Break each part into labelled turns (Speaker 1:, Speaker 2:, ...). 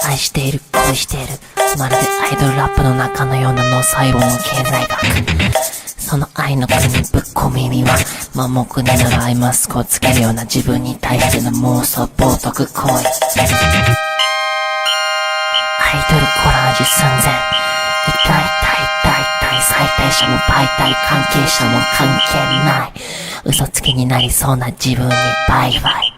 Speaker 1: 愛している恋しているまるでアイドルラップの中のような脳細胞の経済学その愛の国ぶっ込みには盲目になるアイマスクをつけるような自分に対しての妄想冒涜行為アイドルコラージュ寸前痛い最大者も媒体関係者も関係ない嘘つきになりそうな自分にバイバイ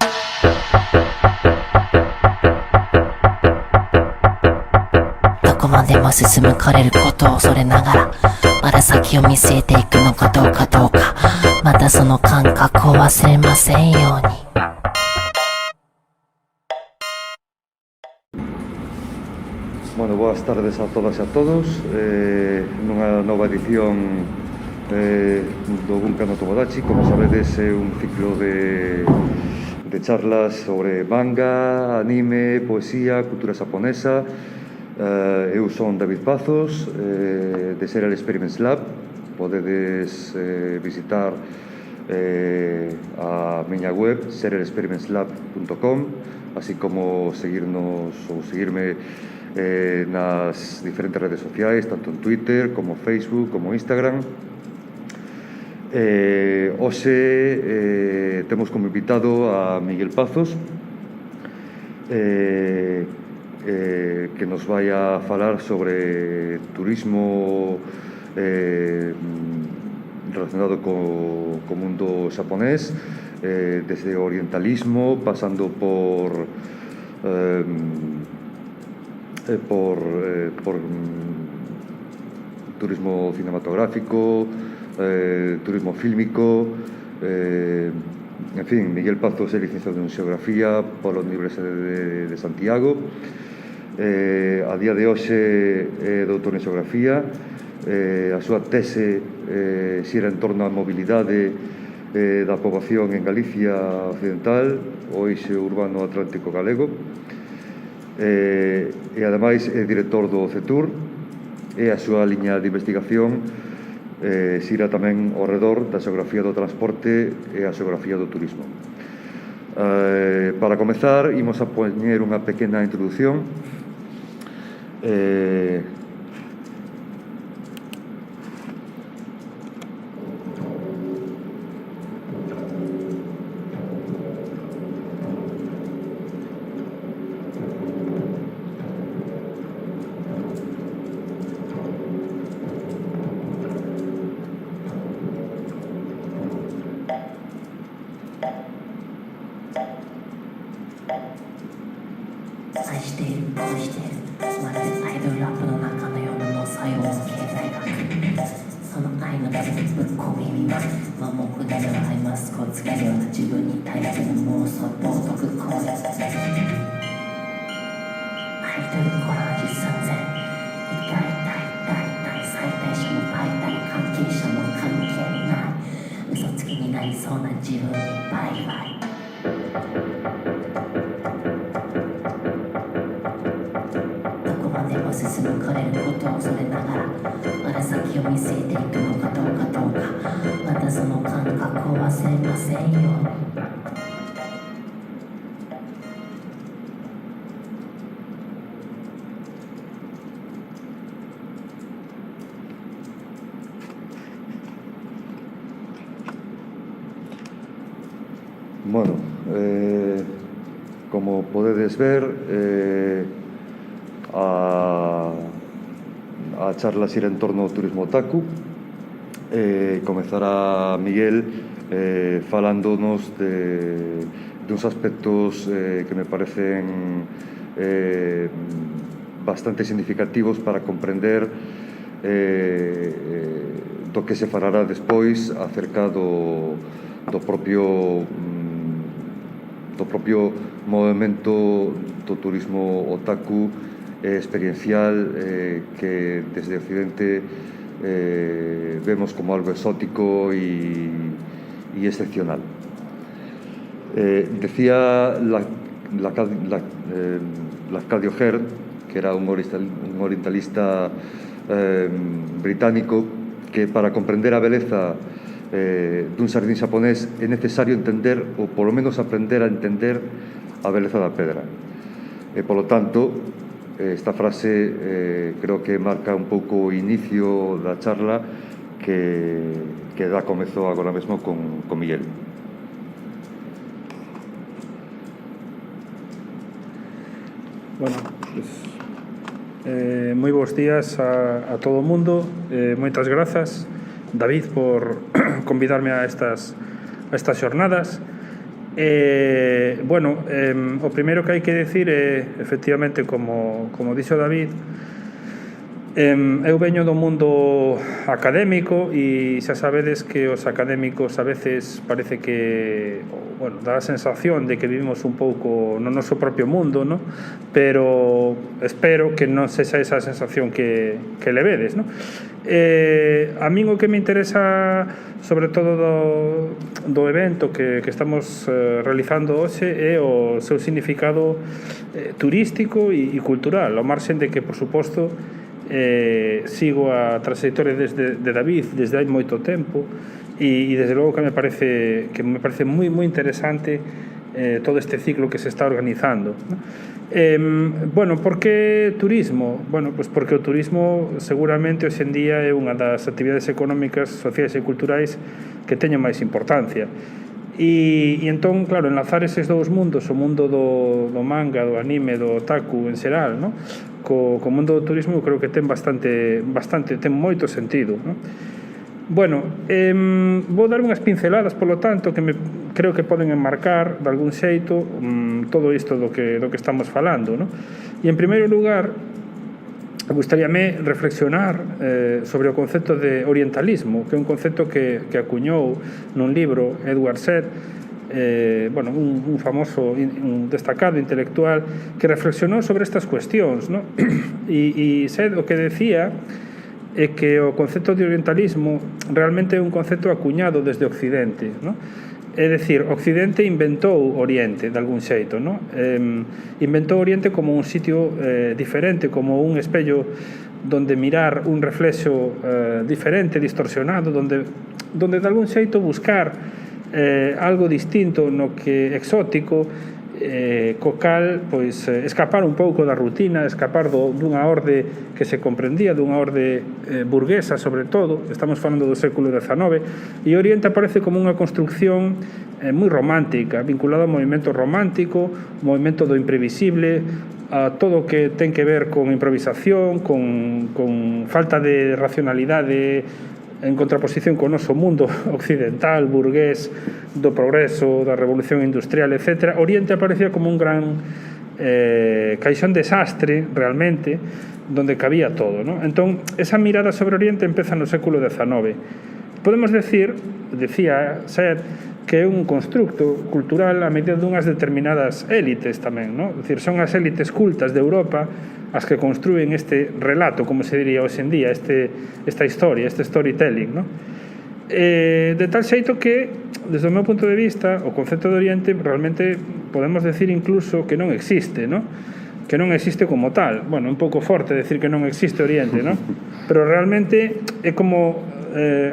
Speaker 1: どこまでも進むかれることを恐れながらまだ先を見据えていくのかどうかまたその感覚を忘れませんように
Speaker 2: Bueno, boas tardes a todas e a todos nunha nova edición do Bunka no Tomodachi. Como sabedes, é un ciclo de charlas sobre manga, anime, poesía, cultura xaponesa. Eu son David Pazos de Serial Experiments Lab. Podedes visitar a miña web serialexperimentslab.com, así como seguirnos ou seguirme nas diferentes redes sociais, tanto en Twitter como Facebook como Instagram. Hoxe temos como invitado a Miguel Pazos que nos vai a falar sobre turismo relacionado co mundo xaponés, desde o orientalismo pasando por turismo cinematográfico, turismo fílmico, en fin. Miguel Pazos é licenciado en Xeografía pola Universidade de Santiago, a día de hoxe é doutor en Xeografía. A súa tese xira en torno á mobilidade da poboación en Galicia Occidental, o eixe urbano atlántico galego, e ademais é director do CETUR, e a súa liña de investigación xira tamén ao redor da xeografía do transporte e a xeografía do turismo. Para comezar, imos a poñer unha pequena introducción.
Speaker 1: 愛している恋しているまるでアイドルラップの中のような脳細胞の経済学その愛の国ぶっ込みには盲目になるアイマスクをつけるような自分に対しての妄想冒涜行為アイドルコラージュ寸前痛い最大者も媒体関係者も関係ない嘘つきになりそうな自分にバイバイ進むかれることを恐れながらまだ先を見据えていくのかどうかまたその感覚を忘れませんように
Speaker 2: Bueno, como podedes ver, a charla xira en torno ao turismo otaku. Comezará Miguel falándonos de uns aspectos que me parecen bastante significativos para comprender do que se falará despois acerca do propio movemento do turismo otaku experiencial que desde Occidente vemos como algo exótico y y excepcional. Decía Lafcadio Hearn, que era un orientalista británico, que para comprender a beleza dun xardín xaponés é necesario entender, ou polo menos aprender a entender a beleza da pedra. E polo tanto, esta frase creo que marca un pouco o inicio da charla que dá comezo agora mesmo con Miguel.
Speaker 3: Bueno, pues, moi bons días a todo o mundo. Moitas grazas, David, por convidarme a estas xornadas. O primeiro que hai que decir é, efectivamente, como dixo David, eu veño do mundo académico e xa sabedes que os académicos a veces parece que, dá a sensación de que vivimos un pouco no noso propio mundo, ¿no? Pero espero que non sexa esa sensación que levedes, ¿no? A min o que me interesa sobre todo do evento que estamos realizando hoxe é o seu significado turístico e cultural, ao marxen de que, por suposto, sigo a trayectoria de David desde hai moito tempo e desde logo que me parece moi interesante todo este ciclo que se está organizando, ¿no? Por que turismo? Pues porque o turismo seguramente hoxe en día é unha das actividades económicas, sociais e culturais que teñen máis importancia. E entón, claro, enlazar eses dous mundos, o mundo do manga, do anime, do otaku en xeral, ¿no? Co mundo do turismo, creo que ten ten moito sentido, ¿no? Vou dar unhas pinceladas, polo tanto, que creo que poden enmarcar de algún xeito todo isto do que estamos falando, ¿no? E en primeiro lugar, gustaríame reflexionar sobre o concepto de orientalismo, que é un concepto que acuñou nun libro Edward Said, un famoso, un destacado intelectual que reflexionou sobre estas cuestións, ¿no? E Said o que decía é que o concepto de orientalismo realmente é un concepto acuñado desde Occidente, ¿no? É dicir, Occidente inventou Oriente de algún xeito, ¿no? Inventou Oriente como un sitio diferente, como un espello donde mirar un reflexo diferente, distorsionado, donde de algún xeito buscar algo distinto, no que exótico, co cal escapar un pouco da rutina, escapar dunha orde que se comprendía, dunha orde burguesa sobre todo. Estamos falando do século XIX, e Oriente aparece como unha construcción moi romántica, vinculada ao movimento romántico, ao movimento do imprevisible, a todo o que ten que ver con improvisación, con falta de racionalidade, en contraposición co noso mundo occidental, burgués, do progreso, da revolución industrial, etc. Oriente aparecía como un gran caixón desastre, realmente, donde cabía todo, ¿no? Entón, esa mirada sobre Oriente empeza no século XIX. Podemos decía Said, que é un constructo cultural a medida dunhas determinadas élites tamén, ¿no? É dicir, son as élites cultas de Europa as que construen este relato, como se diría hoxe en día, esta historia, este storytelling, ¿no? De tal xeito que, desde o meu punto de vista, o concepto de Oriente realmente podemos decir incluso que non existe, ¿no? Que non existe como tal. É un pouco forte decir que non existe Oriente, ¿no? Pero realmente é como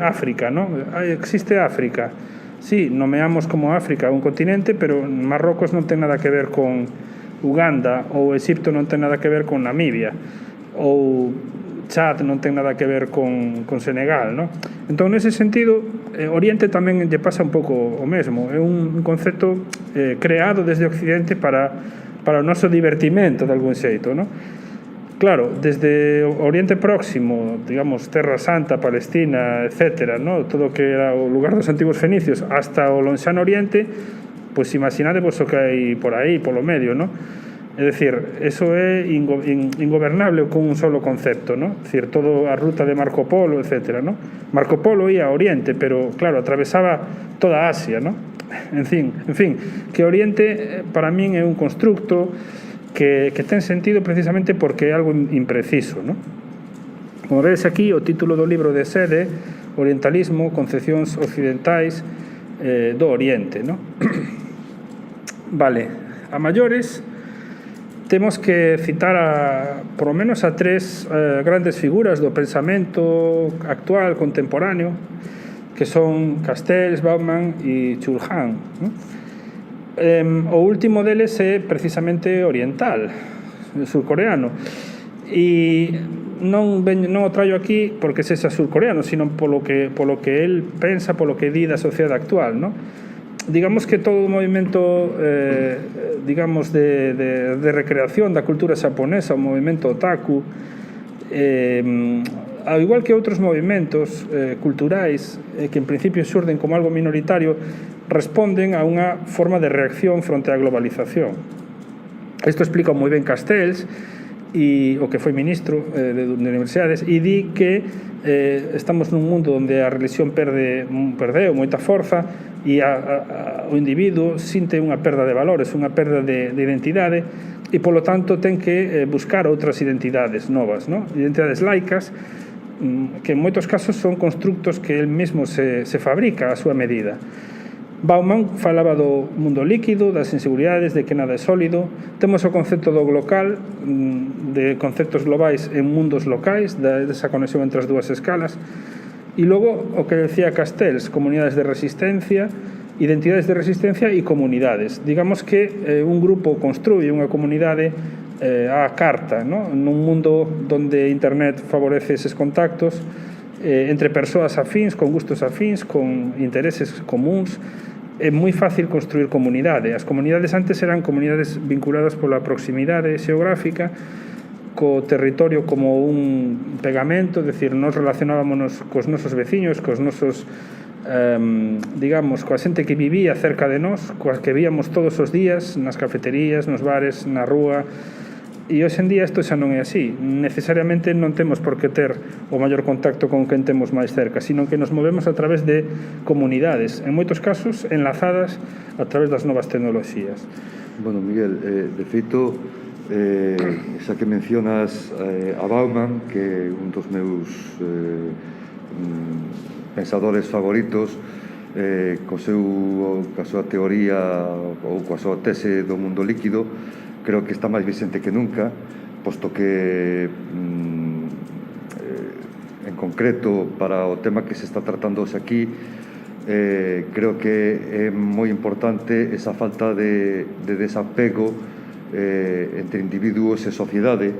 Speaker 3: África, ¿no? Existe África. Sí, nomeamos como África un continente, pero Marrocos non ten nada que ver con Uganda, ou Egipto non ten nada que ver con Namibia, ou Chad non ten nada que ver con Senegal, ¿no? Entón, nese sentido, Oriente tamén lle pasa un pouco o mesmo. É un concepto creado desde Occidente para o noso divertimento, de algún xeito, ¿no? Claro, desde o Oriente Próximo, digamos, Terra Santa, Palestina, etc., ¿no? Todo o que era o lugar dos antigos fenicios, hasta o lonxano Oriente, pois imaginadevos o que hai por aí, polo medio, ¿no? É dicir, eso é ingobernable con un solo concepto, ¿no? É dicir, toda a ruta de Marco Polo, etc., ¿no? Marco Polo ia a Oriente, pero, claro, atravesaba toda Asia, ¿no? En fin, que Oriente, para min, é un constructo que ten sentido precisamente porque é algo impreciso, ¿no? Como vedes aquí, o título do libro de Sede, Orientalismo, concepcións occidentais do Oriente, ¿no? Vale, a maiores temos que citar por lo menos a tres grandes figuras do pensamento actual, contemporáneo, que son Castells, Bauman e Chul Han, ¿no? O último deles é precisamente oriental, surcoreano, e non o traio aquí porque sexa surcoreano, sino polo que el pensa, polo que di da sociedade actual, ¿no? Digamos que todo o movimento digamos de recreación da cultura xaponesa, o movimento otaku, ao igual que outros movimentos culturais que en principio xurden como algo minoritario, responden a unha forma de reacción fronte á globalización. Isto explica moi ben Castells, e o que foi ministro de universidades, e di que estamos nun mundo onde a religión perdeu moita forza e o individuo sinte unha perda de valores, unha perda de identidade, e polo tanto ten que buscar outras identidades novas, ¿no? Identidades laicas, que en moitos casos son constructos que el mesmo se fabrica a súa medida. Bauman falaba do mundo líquido, das inseguridades, de que nada é sólido. Temos o concepto do glocal, de conceptos globais en mundos locais, desa conexión entre as dúas escalas. E logo, o que decía Castells, comunidades de resistencia, identidades de resistencia e comunidades. Digamos que un grupo construye unha comunidade á carta, ¿no? Nun mundo onde internet favorece eses contactos entre persoas afíns, con gustos afíns, con intereses comuns. É moi fácil construir comunidade. As comunidades antes eran comunidades vinculadas pola proximidade xeográfica, co territorio como un pegamento, é dicir, nos relacionábamos cos nosos veciños, cos nosos, digamos, coa xente que vivía cerca de nós, coas que víamos todos os días, nas cafeterías, nos bares, na rúa. E hoxe en día isto xa non é así. Necesariamente non temos por que ter o maior contacto con quen temos máis cerca, sino que nos movemos a través de comunidades, en moitos casos enlazadas a través das novas tecnoloxías.
Speaker 2: Bueno, Miguel, de feito, xa que mencionas a Bauman, que é un dos meus pensadores favoritos, coa súa teoría ou coa súa tese do mundo líquido, creo que está máis vicente que nunca, posto que en concreto para o tema que se está tratando hoxe aquí, creo que é moi importante esa falta de desapego entre individuos e sociedade,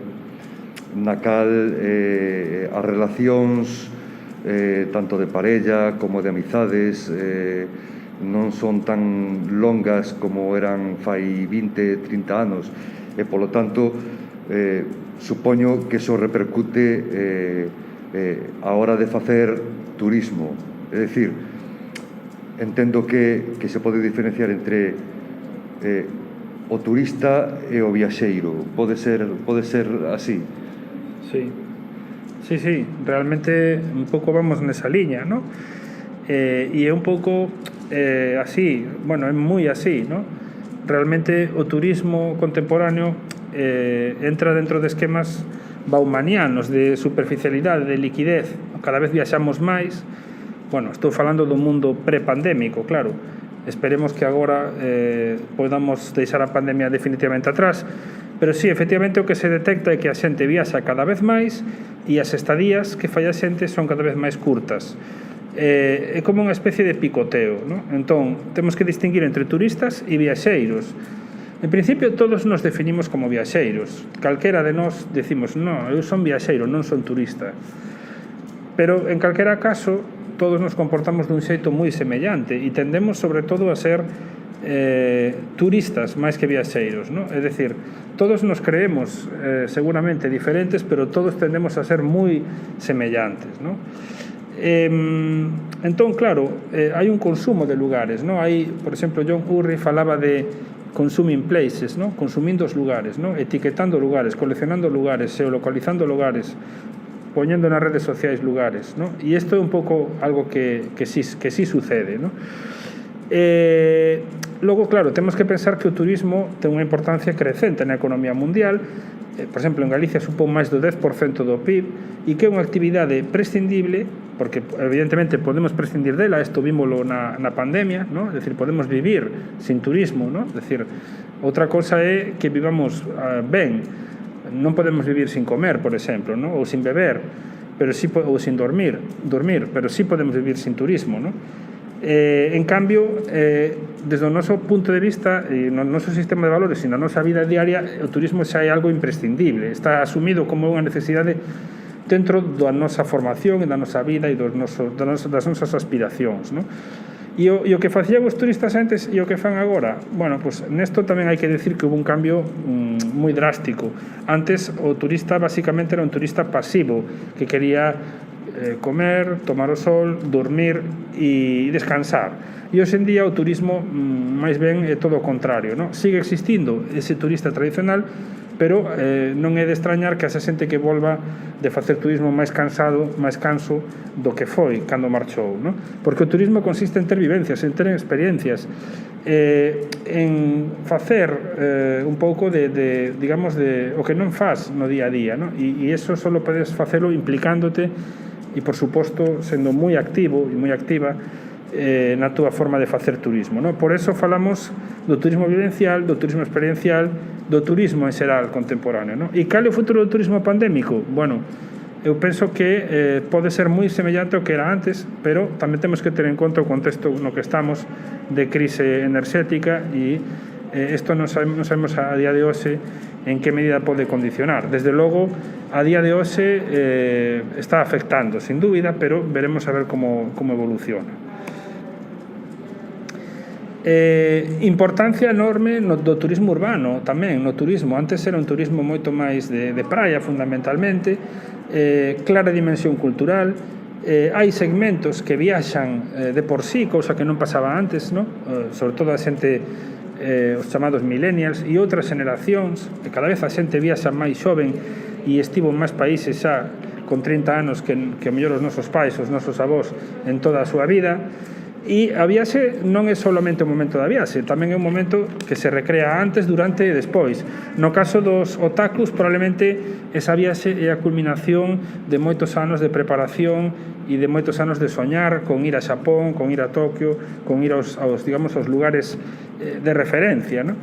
Speaker 2: na cal as relacións tanto de parella como de amizades non son tan longas como eran fai 20, 30 anos, e polo tanto supoño que iso repercute a hora de facer turismo. É dicir, entendo que se pode diferenciar entre o turista e o viaxeiro. Pode ser así.
Speaker 3: Sí, realmente un pouco vamos nesa liña, ¿no? E é un pouco así, bueno, é moi así, ¿no? Realmente o turismo contemporáneo entra dentro de esquemas baumanianos de superficialidade, de liquidez. Cada vez viaxamos máis. Bueno, estou falando do mundo prepandémico, claro. Esperemos que agora podamos deixar a pandemia definitivamente atrás, pero sí, efectivamente o que se detecta é que a xente viaxa cada vez máis e as estadías que fai a xente son cada vez máis curtas. É como unha especie de picoteo, ¿no? Entón, temos que distinguir entre turistas e viaxeiros. En principio, todos nos definimos como viaxeiros. Calquera de nós decimos, non, eu son viaxeiro, non son turista. Pero, en calquera caso, todos nos comportamos dun xeito moi semellante e tendemos, sobre todo, a ser turistas máis que viaxeiros, ¿no? É dicir, todos nos creemos seguramente diferentes, pero todos tendemos a ser moi semellantes, ¿no? Entón, claro, hai un consumo de lugares, ¿no? Hai, por exemplo, John Urry falaba de consuming places, ¿no? Consumindo os lugares, ¿no? Etiquetando lugares, coleccionando lugares, geolocalizando lugares, poñendo nas redes sociais lugares, ¿no? E isto é un pouco algo que sí sucede, ¿no? Logo, claro, temos que pensar que o turismo ten unha importancia crecente na economía mundial. Por exemplo, en Galicia supón máis do 10% do PIB e que é unha actividade prescindible, porque evidentemente podemos prescindir dela, isto vímolo na pandemia, ¿no? É dicir, podemos vivir sin turismo, ¿no? É dicir, outra cosa é que vivamos ben, non podemos vivir sin comer, por exemplo, ¿no? Ou sin beber, pero sí, ou sin dormir, pero sí podemos vivir sin turismo, ¿no? En cambio, desde o noso punto de vista e no noso sistema de valores e na nosa vida diaria, o turismo xa é algo imprescindible, está asumido como unha necesidade dentro da nosa formación e da nosa vida e das nosas aspiracións, ¿no? E o que facían os turistas antes e o que fan agora, bueno, pues nesto tamén hai que decir que hubo un cambio moi drástico. Antes o turista basicamente era un turista pasivo que quería comer, tomar o sol, dormir e descansar. E hoxe en día o turismo máis ben é todo o contrario, ¿no? Sigue existindo ese turista tradicional, pero non é de extrañar que esa xente que volva de facer turismo máis cansado, máis canso do que foi cando marchou, ¿no? Porque o turismo consiste en ter vivencias, en ter experiencias, en facer un pouco digamos, de o que non faz no día a día, ¿no? E iso só podes facelo implicándote e, por suposto, sendo moi activo e moi activa na túa forma de facer turismo, ¿no? Por eso falamos do turismo vivencial, do turismo experiencial, do turismo en xeral contemporáneo, ¿no? E cal é o futuro do turismo pandémico? Bueno, eu penso que pode ser moi semellante ao que era antes, pero tamén temos que ter en conta o contexto no que estamos de crise enerxética e isto non sabemos a día de hoxe en que medida pode condicionar. Desde logo, a día de hoxe está afectando, sin dúbida, pero veremos a ver como evoluciona. Importancia enorme do turismo urbano tamén, no turismo. Antes era un turismo moito máis de praia, fundamentalmente, clara dimensión cultural. Hai segmentos que viaxan de por sí, cousa que non pasaba antes, ¿no? Sobre todo a xente, os chamados millennials e outras generacións, que cada vez a xente viaxa máis xoven e estivo en máis países xa con 30 anos que a mellor os nosos pais, os nosos avós en toda a súa vida. E a viaxe non é solamente o momento da viaxe, tamén é un momento que se recrea antes, durante e despois. No caso dos otakus, probablemente esa viaxe é a culminación de moitos anos de preparación e de moitos anos de soñar con ir a Xapón, con ir a Tokio, con ir aos lugares de referencia, ¿no?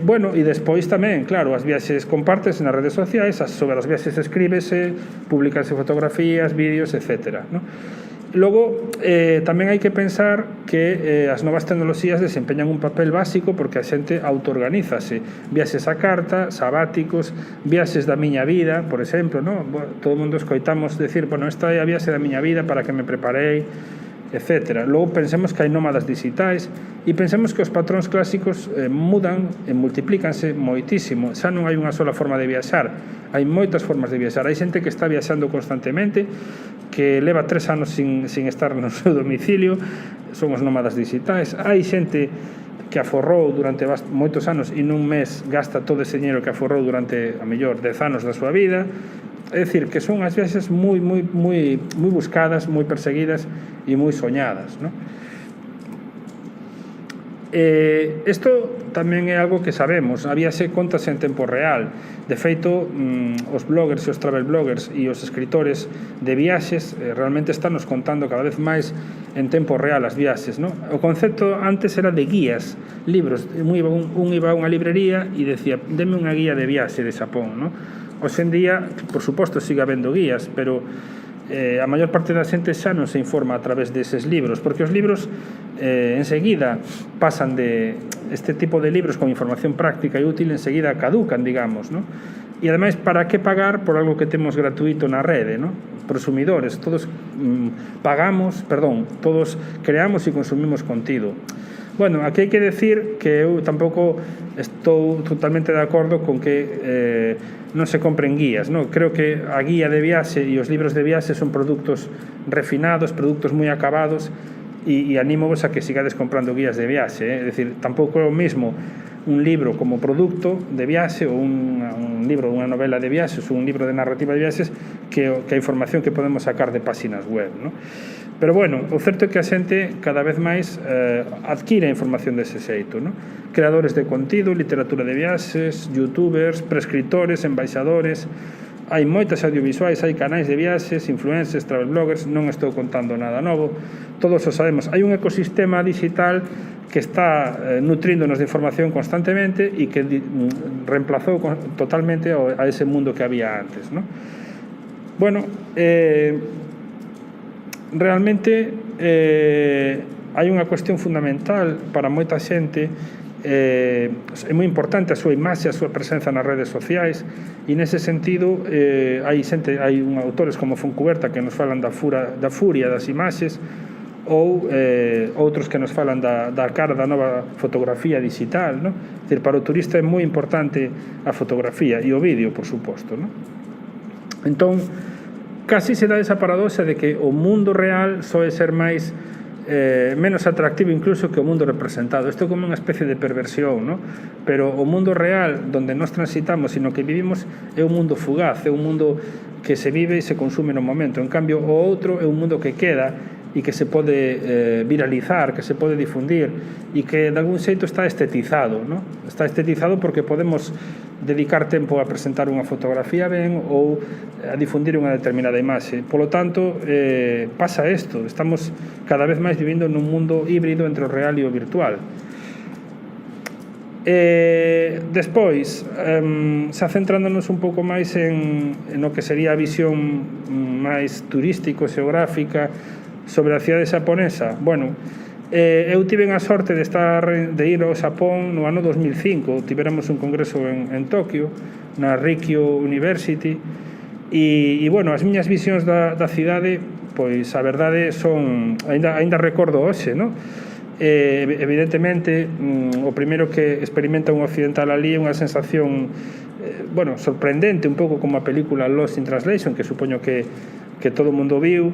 Speaker 3: Bueno, e despois tamén, claro, as viaxes compartes nas redes sociais, sobre as viaxes escríbese, publicanse fotografías, vídeos, etc., ¿no? Logo, tamén hai que pensar que as novas tecnoloxías desempeñan un papel básico porque a xente autoorganízase. Viaxes a carta, sabáticos, viaxes da miña vida, por exemplo, ¿no? Todo o mundo escoitamos decir, bueno, esta é a viaxe da miña vida para que me preparei, etc. Logo pensemos que hai nómadas digitais e pensemos que os patróns clásicos mudan e multiplícanse moitísimo. Xa non hai unha sola forma de viaxar, hai moitas formas de viaxar. Hai xente que está viaxando constantemente, que leva 3 anos sin estar no seu domicilio, son os nómadas digitais. Hai xente que aforrou durante moitos anos e nun mes gasta todo ese dinheiro que aforrou durante, a mellor, 10 anos da súa vida. É dicir, que son as viaxes moi buscadas, moi perseguidas e moi soñadas, ¿no? Isto tamén é algo que sabemos, a viaxe contase en tempo real. De feito, os bloggers e os travel bloggers e os escritores de viaxes realmente están nos contando cada vez máis en tempo real as viaxes, ¿no? O concepto antes era de guías, libros. Un iba a unha librería e decía, deme unha guía de viaxe de Xapón, ¿no? Hoxe en día, por suposto, sigue habendo guías, pero a maior parte da xente xa non se informa a través deses libros, porque os libros enseguida pasan de este tipo de libros con información práctica e útil, enseguida caducan, digamos, ¿no? E ademais, para que pagar por algo que temos gratuito na rede, ¿no? Prosumidores, todos todos creamos e consumimos contido. Bueno, aquí hai que decir que eu tampouco estou totalmente de acordo con que non se compren guías, ¿no? Creo que a guía de viaxe e os libros de viaxe son produtos refinados, produtos moi acabados, e anímovos a que sigades comprando guías de viaxe, É dicir, tampouco é o mesmo un libro como produto de viaxe ou un libro, unha novela de viaxes ou un libro de narrativa de viaxes que a información que podemos sacar de páxinas web, ¿no? Pero bueno, o certo é que a xente cada vez máis adquire a información dese xeito, non? Creadores de contido, literatura de viaxes, youtubers, prescriptores, embaixadores, hai moitas audiovisuais, hai canais de viaxes, influencers, travel bloggers, non estou contando nada novo, todos o sabemos. Hai un ecosistema digital que está nutríndonos de información constantemente e que reemplazou totalmente a ese mundo que había antes, non? Bueno, realmente hai unha cuestión fundamental para moita xente. É moi importante a súa imaxe, a súa presenza nas redes sociais, e nese sentido hai autores como Foncuberta que nos falan da furia das imaxes, ou outros que nos falan da cara da nova fotografía digital, non? É dicir, para o turista é moi importante a fotografía e o vídeo, por suposto, non? Entón, casi se dá esa paradoxa de que o mundo real soe ser máis menos atractivo incluso que o mundo representado. Isto é como unha especie de perversión, ¿no? Pero o mundo real donde nós transitamos e no que vivimos é un mundo fugaz, é un mundo que se vive e se consume no momento. En cambio, o outro é un mundo que queda e que se pode viralizar, que se pode difundir e que de algún xeito está estetizado, ¿no? Está estetizado porque podemos dedicar tempo a presentar unha fotografía ben ou a difundir unha determinada imaxe. Polo tanto, pasa isto, estamos cada vez máis vivindo nun mundo híbrido entre o real e o virtual. Despois, xa centrándonos un pouco máis en o que sería a visión máis turístico, xeográfica sobre a cidade xaponesa. Bueno, eu tiven a sorte de ir ao Xapón no ano 2005. Tiveramos un congreso en Tokio, na Rikyo University, e bueno, as miñas visións da cidade, pois a verdade son, ainda recordo hoxe, non? Evidentemente, o primeiro que experimenta un occidental ali é unha sensación bueno, sorprendente, un pouco como a película Lost in Translation, que supoño que todo o mundo viu,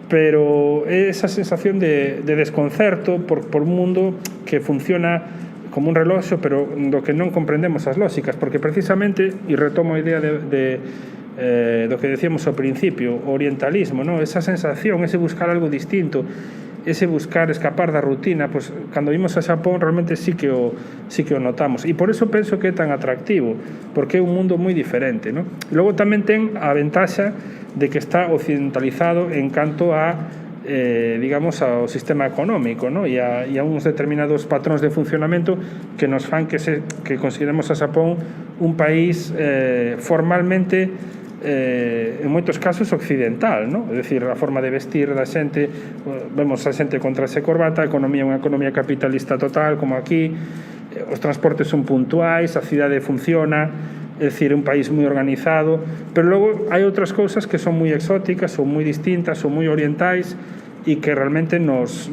Speaker 3: pero é esa sensación de desconcerto por un mundo que funciona como un reloxo, pero do que non comprendemos as lóxicas, porque precisamente, e retomo a idea do que decíamos ao principio, o orientalismo, ¿no? Esa sensación, ese buscar algo distinto, ese buscar escapar da rutina, pues, cando vimos a Xapón realmente sí que o notamos, e por eso penso que é tan atractivo, porque é un mundo moi diferente, ¿no? E logo tamén ten a ventaxa de que está occidentalizado en canto a digamos, ao sistema económico, ¿no? E a uns determinados patróns de funcionamento que nos fan que consideremos a Xapón un país formalmente en moitos casos occidental, ¿no? É dicir, a forma de vestir da xente, vemos a xente con traxe e corbata, a economía é unha economía capitalista total, como aquí, os transportes son puntuais, a cidade funciona, é dicir, un país moi organizado, pero logo hai outras cousas que son moi exóticas, son moi distintas, son moi orientais e que realmente nos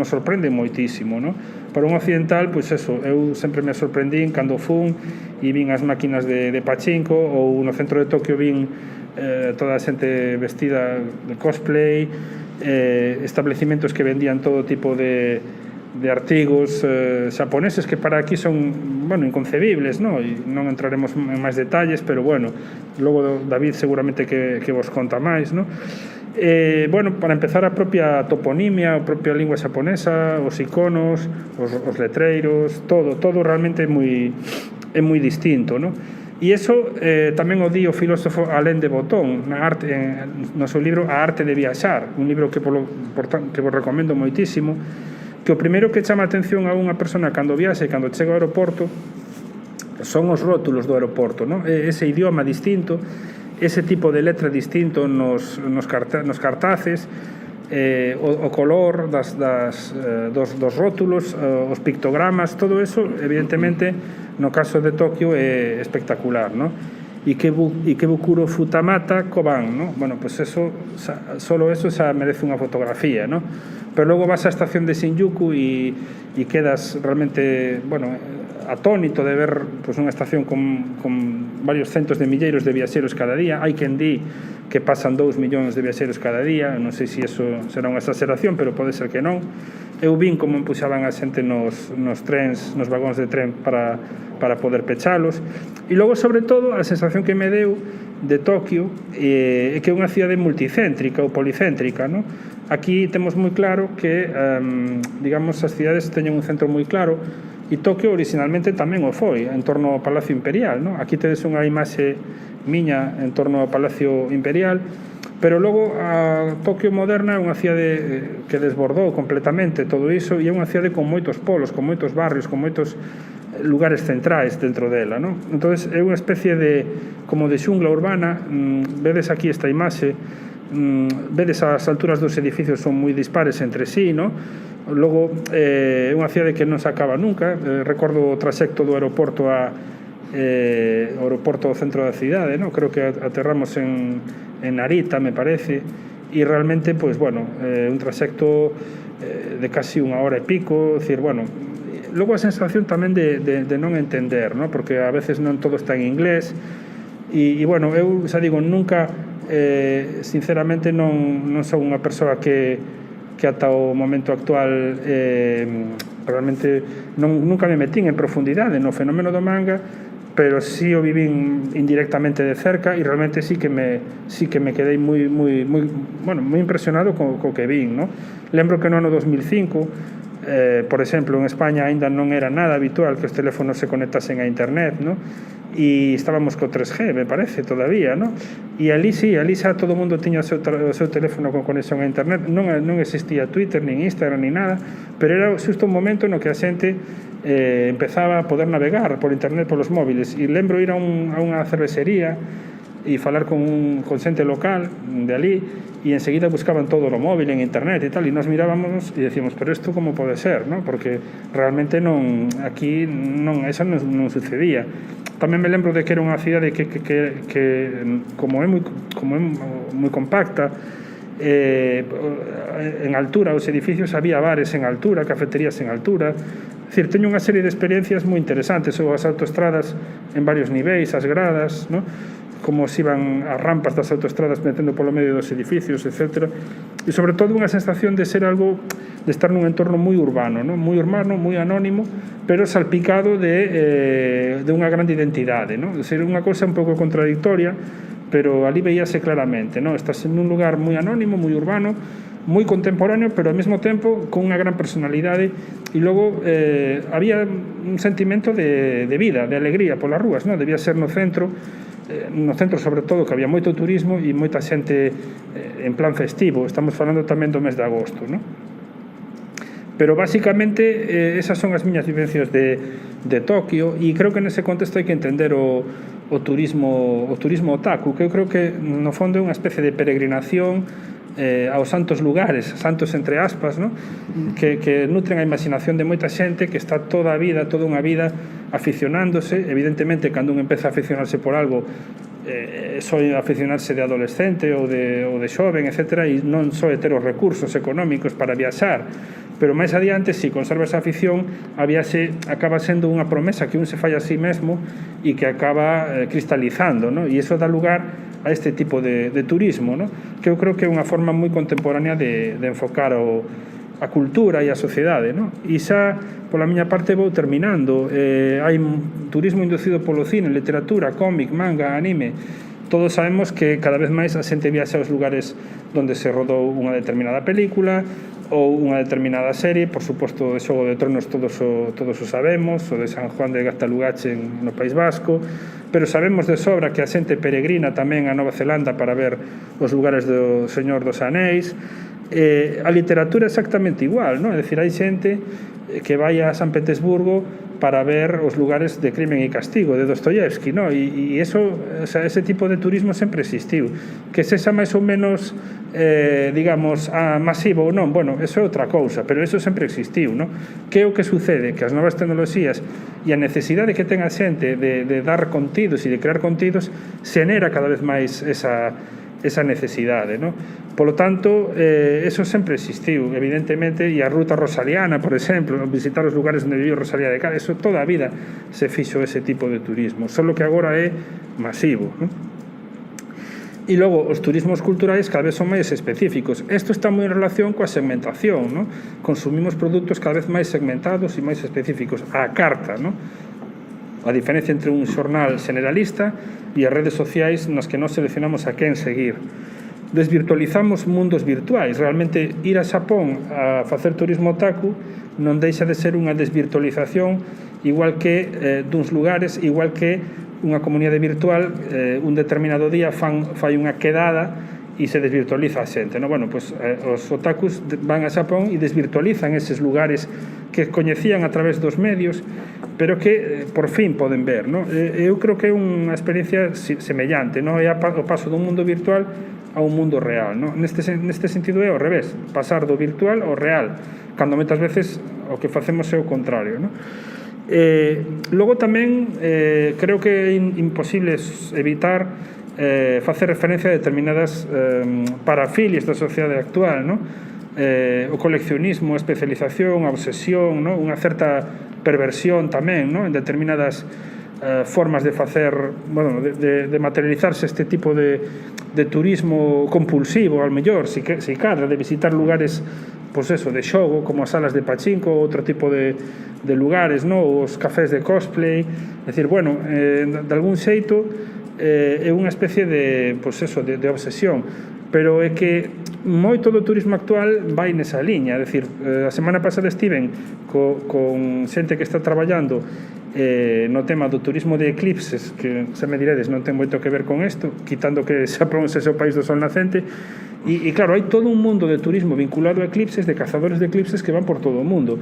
Speaker 3: sorprenden moitísimo, ¿no? Para un occidental, pois eso, eu sempre me sorprendín cando fun e vin as máquinas de pachinko, ou no centro de Tokio vin toda a xente vestida de cosplay, establecimentos que vendían todo tipo de artigos xaponeses que para aquí son, bueno, inconcebibles, ¿no? E non entraremos en máis detalles, pero bueno, logo David seguramente que vos conta máis, ¿no? Bueno, para empezar, a propia toponimia, a propia lingua xaponesa, os iconos, os letreiros, todo realmente é moi distinto, ¿no? E iso tamén o di o filósofo Alain de Botton no seu libro A arte de viaxar, un libro que vos recomendo moitísimo, que o primeiro que chama a atención a unha persona cando viaxe, cando chega ao aeroporto, son os rótulos do aeroporto, ¿no? Ese idioma distinto, ese tipo de letra distinto nos cartaces, o color dos rótulos, os pictogramas, todo eso, evidentemente, no caso de Tokio é espectacular, ¿no? Ikebukuro Futamata Koban, ¿no? Bueno, pues eso, solo eso xa merece unha fotografía, ¿no? Pero logo vas á estación de Shinjuku e quedas realmente, bueno, atónito de ver pues, unha estación con varios centos de milleiros de viaxeros cada día. Hai quen di que pasan 2 millóns de viaxeros cada día, non sei se iso será unha exageración, pero pode ser que non. Eu vin como empuxaban a xente nos trens, nos vagóns de tren para poder pechalos. E logo, sobre todo, a sensación que me deu de Tokio é que é unha cidade multicéntrica ou policéntrica, ¿no? aquí temos moi claro que, digamos, as cidades teñen un centro moi claro, e Tokio originalmente tamén o foi, en torno ao Palacio Imperial, non? Aquí tedes unha imaxe miña en torno ao Palacio Imperial, pero logo a Tokio moderna é unha cidade que desbordou completamente todo iso, e é unha cidade con moitos polos, con moitos barrios, con moitos lugares centrais dentro dela, non? Entonces é unha especie de como de xungla urbana. Vedes aquí esta imaxe, vedes as alturas dos edificios son moi dispares entre sí, non? Logo é unha cidade que non se acaba nunca. Recordo o traxecto do aeroporto ao centro da cidade, non? Creo que aterramos en Narita, me parece, e realmente, pois, bueno, un traxecto de casi unha hora e pico, decir, bueno, logo a sensación tamén de non entender, non? Porque a veces non todo está en inglés, e bueno, eu xa digo, nunca, sinceramente, non son unha persoa que ata o momento actual realmente nunca me metín en profundidade no fenómeno do manga, pero sí o vivín indirectamente de cerca, e realmente sí que me quedei moi impresionado co que vin, non? Lembro que no ano 2005, por exemplo, en España aínda non era nada habitual que os teléfonos se conectasen a internet, non? E estábamos co 3G, me parece, todavía, non? E ali xa todo o mundo tiña o seu teléfono con conexión a internet. Non existía Twitter, nin Instagram, nin nada, pero era xusto un momento no que a xente empezaba a poder navegar por internet polos móviles. E lembro ir a unha cervecería e falar con xente local de ali, e enseguida buscaban todo no móvil, en internet e tal, e nos mirábamos e decíamos, pero isto como pode ser, non? Porque realmente aquí eso non sucedía. Tamén me lembro de que era unha cidade que como é moi compacta, en altura, os edificios, había bares en altura, cafeterías en altura. É dicir, teño unha serie de experiencias moi interesantes, ou as autoestradas en varios niveis, as gradas, non? Como se iban as rampas das autoestradas metendo polo medio dos edificios, etc. E sobre todo unha sensación de ser algo, de estar nun entorno moi urbano, non? Moi urbano, moi anónimo, pero salpicado de unha grande identidade, non? De ser unha cousa un pouco contradictoria, pero ali veíase claramente, non? Estás en un lugar moi anónimo, moi urbano, moi contemporáneo, pero ao mesmo tempo con unha gran personalidade, e logo había un sentimento de vida, de alegría polas rúas, non? Debía ser no centro sobre todo, que había moito turismo e moita xente en plan festivo. Estamos falando tamén do mes de agosto, non? Pero basicamente esas son as miñas vivencias de Tokio, e creo que nese contexto hai que entender o turismo otaku, que eu creo que no fondo é unha especie de peregrinación aos santos lugares, santos entre aspas, ¿no? que nutren a imaginación de moita xente que está toda unha vida aficionándose. Evidentemente, cando un empeza a aficionarse por algo, só aficionarse de adolescente ou de xoven, etc., e non só ter os recursos económicos para viaxar, pero máis adiante, se conserva esa afición, a viaxe acaba sendo unha promesa que un se fai a sí mesmo e que acaba cristalizando, ¿no? E iso dá lugar a este tipo de turismo, ¿no? Que eu creo que é unha forma moi contemporánea de enfocar a cultura e a sociedade, ¿no? E xa, pola miña parte, vou terminando. Hai turismo inducido polo cine, literatura, cómic, manga, anime. Todos sabemos que cada vez máis a xente viaxa aos lugares onde se rodou unha determinada película ou unha determinada serie. Por suposto, de Xogo de Tronos todos o sabemos, o de San Juan de Gaztalugache no País Vasco, pero sabemos de sobra que a xente peregrina tamén a Nova Zelanda para ver os lugares do Señor dos Anéis. A literatura é exactamente igual, non? É dicir, hai xente que vai a San Petersburgo para ver os lugares de Crimen e Castigo de Dostoyevsky, non? E eso, o sea, ese tipo de turismo sempre existiu. Que sexa máis ou menos digamos, masivo ou non, bueno, eso é outra cousa, pero eso sempre existiu, non? Que é o que sucede? Que as novas tecnoloxías e a necesidade que ten a xente de dar contidos e de crear contidos xenera cada vez máis esa necesidade, non? Polo tanto, eso sempre existiu, evidentemente, e a ruta rosaliana, por exemplo, visitar os lugares onde viviu Rosalía de Castro, eso toda a vida se fixo ese tipo de turismo, só que agora é masivo, non? E logo, os turismos culturais cada vez son máis específicos. Isto está moi en relación coa segmentación, non? Consumimos produtos cada vez máis segmentados e máis específicos, á carta, non? A diferencia entre un xornal generalista e as redes sociais nas que nós seleccionamos a quen seguir. desvirtualizamos mundos virtuais. Realmente ir a Xapón a facer turismo otaku non deixa de ser unha desvirtualización igual que duns lugares, igual que unha comunidade virtual un determinado día fai unha quedada e se desvirtualiza a xente, no? Bueno, pues, os otakus van a Xapón e desvirtualizan eses lugares que coñecían a través dos medios, pero que por fin poden ver, no? Eu creo que é unha experiencia semellante, no? É o paso dun mundo virtual a un mundo real, no? Neste sentido é ao revés, pasar do virtual ao real, cando moitas veces o que facemos é o contrario, no? Logo tamén creo que é imposible evitar facer referencia a determinadas parafilias da sociedade actual, no? O coleccionismo, a especialización, a obsesión, no? Unha certa perversión tamén, no? En determinadas formas de facer, bueno, de materializarse este tipo de turismo compulsivo, ao mellor, si cadra, de visitar lugares, pois eso, de xogo, como as salas de pachinko, outro tipo de lugares, no? Os cafés de cosplay, é dicir, bueno, de algún xeito é unha especie de, pois eso, de obsesión, pero é que moito do turismo actual vai nesa liña, é dicir, a semana pasada estiven con xente que está traballando no tema do turismo de eclipses, que se me diredes non ten moito que ver con isto, quitando que Xapón é o país do sol nacente, e claro, hai todo un mundo de turismo vinculado a eclipses, de cazadores de eclipses que van por todo o mundo,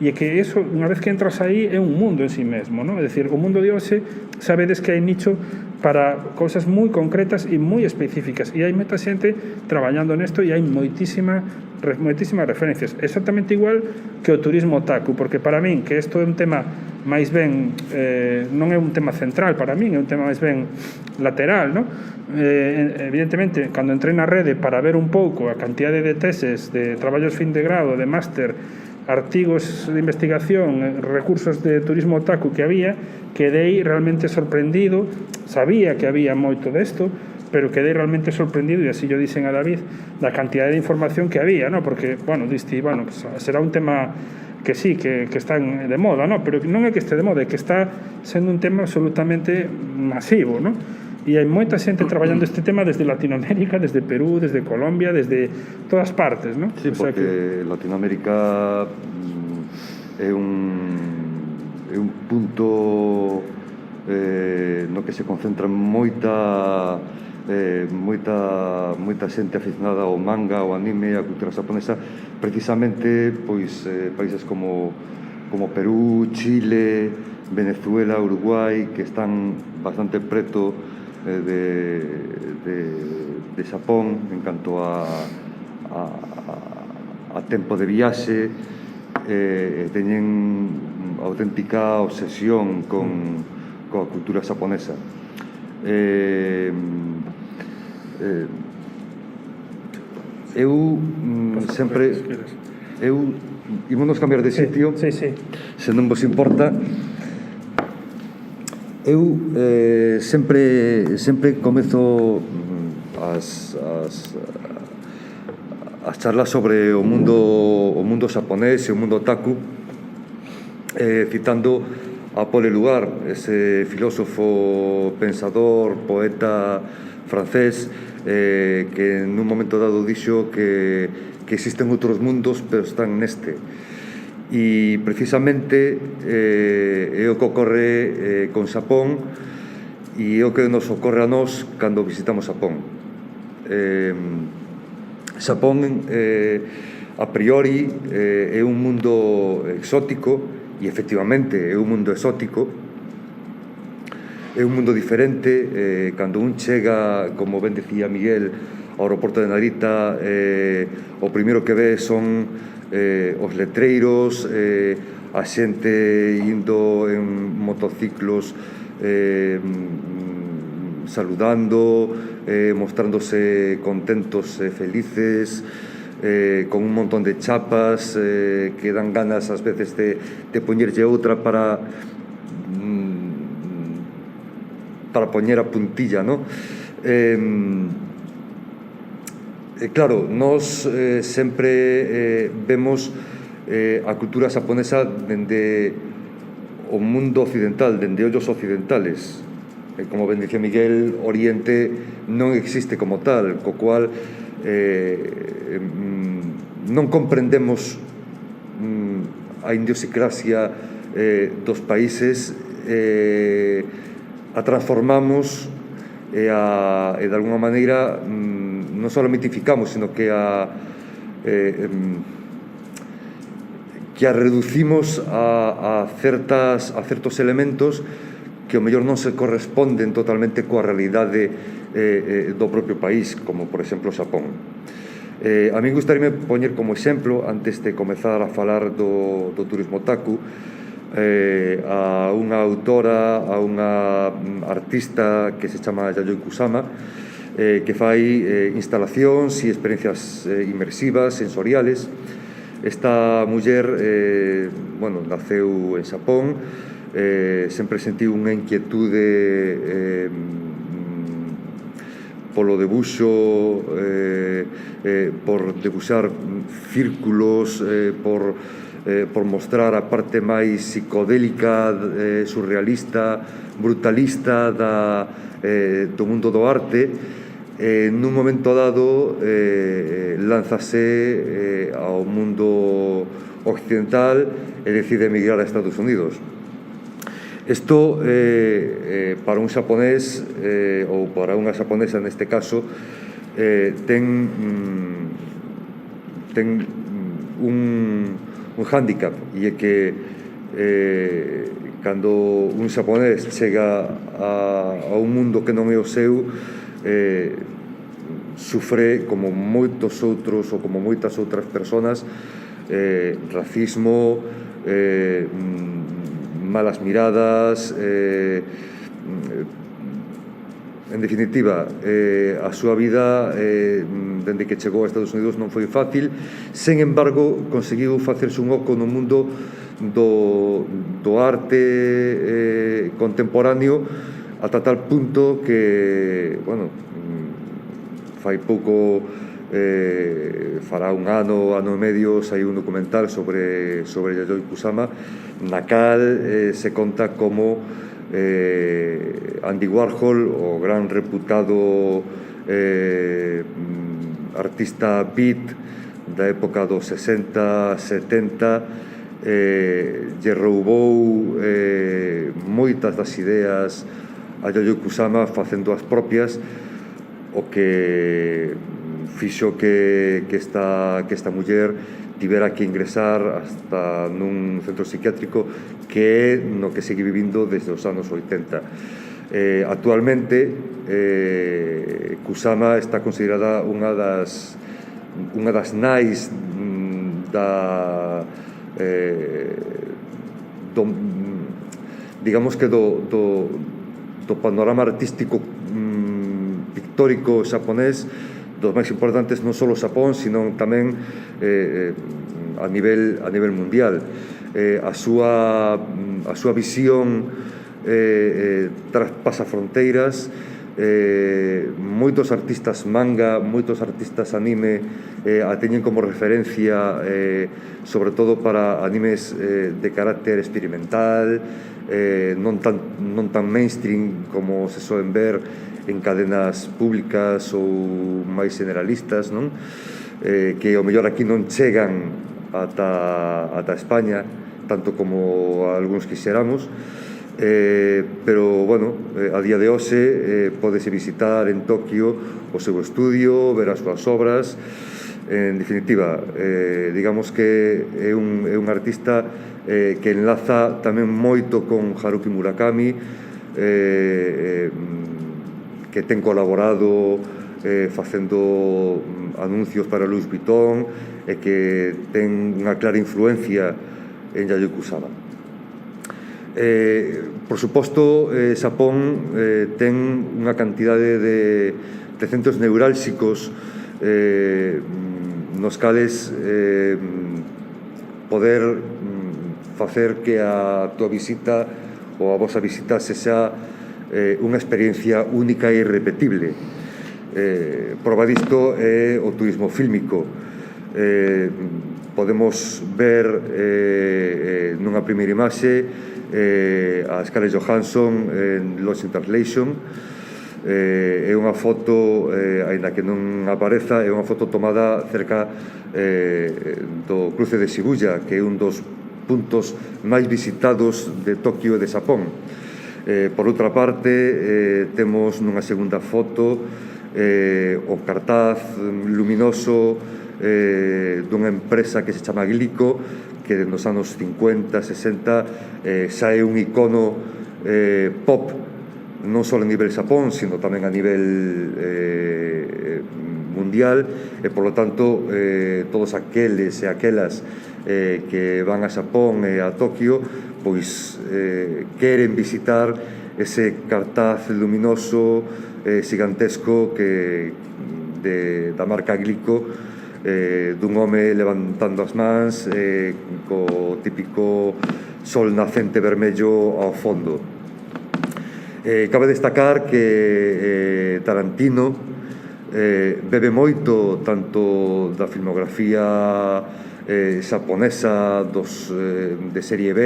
Speaker 3: e é que eso, unha vez que entras aí, é un mundo en sí mesmo, ¿no? É dicir, o mundo de hoxe, sabedes que hai nicho para cousas moi concretas e moi específicas, e hai moita xente traballando nesto e hai moitísimas referencias, exactamente igual que o turismo otaku, porque para min, que isto é un tema máis ben, non é un tema central para min, é un tema máis ben lateral, ¿no? Evidentemente, cando entrei na rede para ver un pouco a cantidade de teses, de traballos fin de grado, de máster, artigos de investigación, recursos de turismo otaku que había, quedei realmente sorprendido. Sabía que había moito desto, pero quedei realmente sorprendido, e así yo dixen a David, da cantidad de información que había, ¿no? Porque, bueno, diste, bueno, pues será un tema que sí, que está de moda, ¿no? Pero non é que este de moda, é que está sendo un tema absolutamente masivo, ¿no? E hai moita xente traballando este tema desde Latinoamérica, desde Perú, desde Colombia, desde todas partes, ¿no?
Speaker 2: Sí, porque Latinoamérica é un punto no que se concentra moita xente aficionada ao manga, ao anime, á cultura japonesa, precisamente pois países como Perú, Chile, Venezuela, Uruguai, que están bastante preto de Xapón en canto a tempo de viaxe, teñen auténtica obsesión coa cultura xaponesa. Eu sempre ímonos cambiar de sitio,
Speaker 3: sí.
Speaker 2: se non vos importa. Eu sempre comezo as charlas sobre o mundo xaponés e o mundo otaku citando a Paul Éluard, ese filósofo, pensador, poeta francés que nun momento dado dixo que existen outros mundos pero están neste. E precisamente é o que ocorre con Xapón e é o que nos ocorre a nós cando visitamos Xapón. Xapón a priori é un mundo exótico, e efectivamente é un mundo exótico, é un mundo diferente. Cando un chega, como ben decía Miguel, ao aeroporto de Narita, o primeiro que ve son os letreiros, a xente indo en motociclos, saludando, mostrándose contentos e felices, con un montón de chapas que dan ganas ás veces de poñerlle outra para poñer a puntilla, ¿no? Claro, nós sempre vemos a cultura xaponesa dende o mundo occidental, dende ollos occidentales. como ben dicía Miguel, Oriente non existe como tal, co cual non comprendemos a idiosincrasia dos países, a transformamos e de alguna maneira non só mitificamos, sino que a reducimos a certos elementos que ao mellor non se corresponden totalmente coa realidade do propio país, como por exemplo Xapón. A mí gustaríame poñer como exemplo, antes de comezar a falar do turismo otaku, a unha autora, a unha artista que se chama Yayoi Kusama, que fai instalacións e experiencias inmersivas, sensoriales. Esta muller, naceu en Xapón, sempre sentiu unha inquietude polo debuxo, por debuxar círculos, por mostrar a parte máis psicodélica, surrealista, brutalista do mundo do arte. Nun momento dado lánzase ao mundo occidental e decide emigrar a Estados Unidos. Isto, para un xaponés, ou para unha xaponesa neste caso, ten un hándicap, e é que cando un xaponés chega a un mundo que non é o seu, sufre, como moitos outros ou como moitas outras persoas, racismo, malas miradas, en definitiva, a súa vida dende que chegou a Estados Unidos non foi fácil. Sen embargo, conseguiu facerse un oco no mundo do arte contemporáneo, ata tal punto que, fai pouco, fará un ano e medio, saiu un documental sobre Yayoi Kusama, na cal se conta como Andy Warhol, o gran reputado artista beat da época dos 60, 70, lle roubou moitas das ideas a Yayoi Kusama, facendo as propias, o que fixo que esta muller tivera que ingresar hasta nun centro psiquiátrico, que é no que segue vivindo desde os anos 80. Actualmente, Kusama está considerada unha das nais digamos que do panorama artístico pictórico xaponés, dos máis importantes non só Xapón, sino tamén a nivel mundial. A súa visión traspasa fronteiras. Moitos artistas manga, moitos artistas anime a teñen como referencia, sobre todo para animes de carácter experimental, non tan mainstream como se soen ver en cadenas públicas ou máis generalistas, non? Que ao mellor aquí non chegan ata España tanto como algúns quixéramos, pero, a día de hoxe podese visitar en Tokio o seu estudio, ver as súas obras. En definitiva, digamos que é un artista que enlaza tamén moito con Haruki Murakami, que ten colaborado facendo anuncios para Louis Vuitton, e que ten unha clara influencia en Yayoi Kusama. Por suposto, Xapón ten unha cantidade de centros neurálxicos nos cales poder facer que a túa visita ou a vosa visita sexa unha experiencia única e irrepetible. Proba disto é o turismo fílmico. Podemos ver nunha primeira imaxe a Scarlett Johansson en Lost in Translation. É unha foto, aínda que non apareza, é unha foto tomada cerca do cruce de Shibuya, que é un dos puntos máis visitados de Tokio e de Xapón. Por outra parte, temos nunha segunda foto o cartaz luminoso dunha empresa que se chama Glico, que nos anos 50, 60 xa é un icono pop, non só a nivel Xapón, sino tamén a nivel mundial, e polo tanto todos aqueles e aquelas que van a Xapón e a Tokio pois queren visitar ese cartaz luminoso xigantesco da marca Glico, dun home levantando as mans co típico sol nacente vermello ao fondo. Cabe destacar que Tarantino bebe moito tanto da filmografía xaponesa de serie B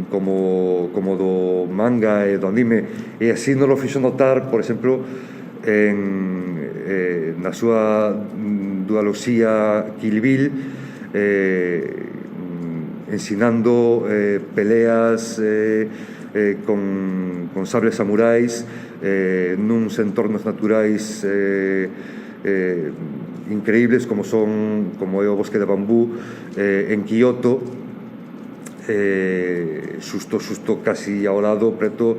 Speaker 2: como do manga e do anime, e así nos lo fixo notar, por exemplo, na súa dualoxía Kill Bill, ensinando peleas con sables samurais nuns entornos naturais increíbles como é o bosque de bambú en Kioto, xusto casi ao lado, preto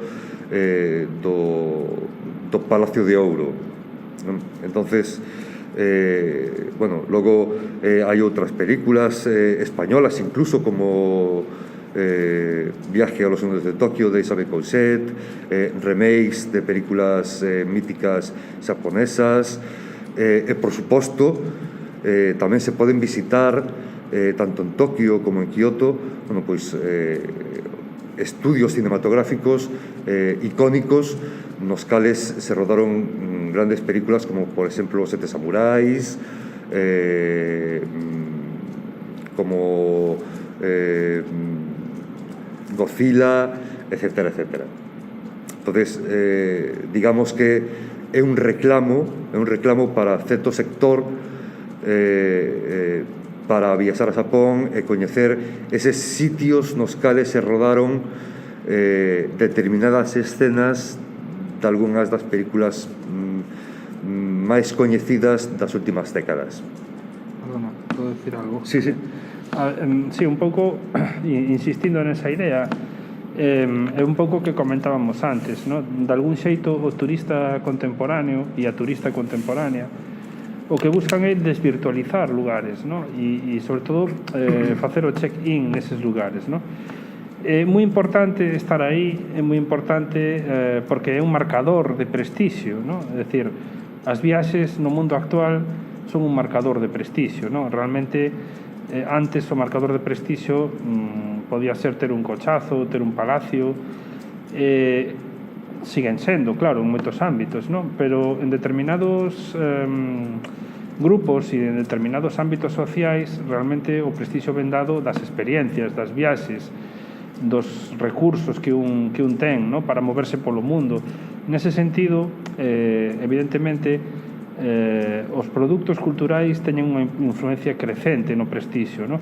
Speaker 2: do Palacio de Ouro. Entonces, bueno, logo hai outras películas españolas incluso, como Viaje a los Mundos de Tokio de Isabel Coixet, remakes de películas míticas xaponesas, e por suposto tamén se poden visitar tanto en Tokio como en Kioto, bueno, pois estudios cinematográficos icónicos nos cales se rodaron grandes películas como por exemplo Os Sete Samurais, como Godzilla, etcétera, etcétera. Entonces, digamos que é un reclamo para certo sector para viaxar a Xapón e coñecer eses sitios nos cales se rodaron determinadas escenas de algunhas das películas máis coñecidas das últimas décadas.
Speaker 3: Perdona, podo decir algo?
Speaker 2: Sí, sí.
Speaker 3: Sí, un pouco insistindo nesa idea, é un pouco que comentábamos antes, ¿no? De algún xeito o turista contemporáneo e a turista contemporánea o que buscan é desvirtualizar lugares, ¿no? E sobre todo facer o check-in neses lugares, ¿no? É moi importante estar aí, é moi importante porque é un marcador de prestixio, ¿no? É dicir, as viaxes no mundo actual son un marcador de prestixio, ¿no? Realmente antes o marcador de prestixio podía ser ter un cochazo, ter un palacio, siguen sendo, claro, en moitos ámbitos, ¿no? Pero en determinados grupos e en determinados ámbitos sociais realmente o prestixio ven dado das experiencias, das viaxes, dos recursos que un ten, ¿no? Para moverse polo mundo. Nese sentido, evidentemente, os produtos culturais teñen unha influencia crecente no prestixio, ¿no?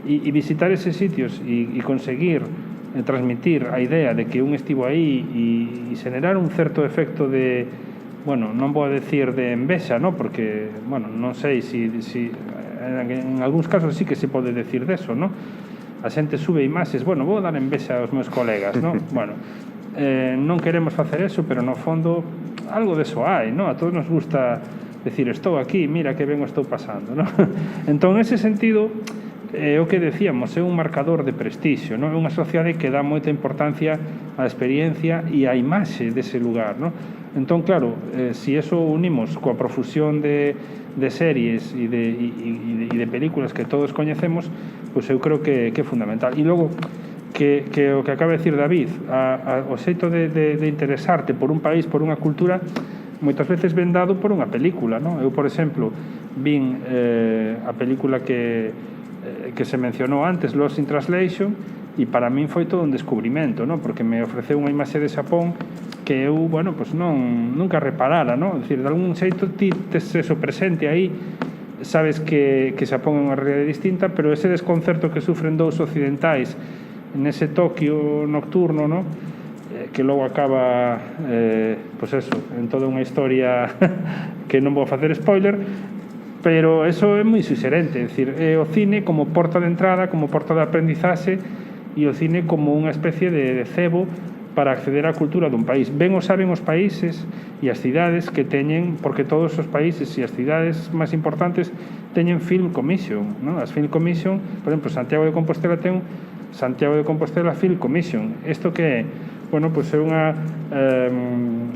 Speaker 3: E visitar eses sitios e conseguir transmitir a idea de que un estivo aí e xenerar un certo efecto de, bueno, non vou a decir de envexa, ¿no? Porque, bueno, non sei si en algúns casos sí que se pode decir deso, ¿no? A xente sube imaxes, bueno, vou dar envexa aos meus colegas, ¿no? Bueno, non queremos facer eso, pero no fondo algo deso hai, ¿no? A todos nos gusta decir, estou aquí, mira que ben o estou pasando, ¿no? Entón, nese sentido, o que decíamos, é un marcador de prestixio, ¿no? É unha sociedade que dá moita importancia á experiencia e á imaxe dese lugar, ¿no? Entón, claro, se eso unimos coa profusión de series e de películas que todos coñecemos, pois eu creo que é fundamental. E logo, que o que acaba de decir David, o xeito de interesarte por un país, por unha cultura, moitas veces ven dado por unha película, ¿no? Eu, por exemplo, vin a película que se mencionou antes, Lost in Translation, e para min foi todo un descubrimento, non? Porque me ofreceu unha imaxe de Xapón que eu, bueno, pues nunca reparara, non? É dicir, de algún xeito ti tes eso presente aí, sabes que Xapón é unha realidade distinta, pero ese desconcerto que sufren dous occidentais nese Tokio nocturno, non? Que logo acaba pois eso, en toda unha historia que non vou facer spoiler, pero eso é moi suxerente, é dicir, é o cine como porta de entrada, como porta de aprendizaxe, e o cine como unha especie de cebo para acceder á cultura dun país. Ben o saben os países e as cidades que teñen, porque todos os países e as cidades máis importantes teñen Film Commission, non? As Film Commission, por exemplo, Santiago de Compostela ten Santiago de Compostela Film Commission. Isto que é? Bueno, pois é unha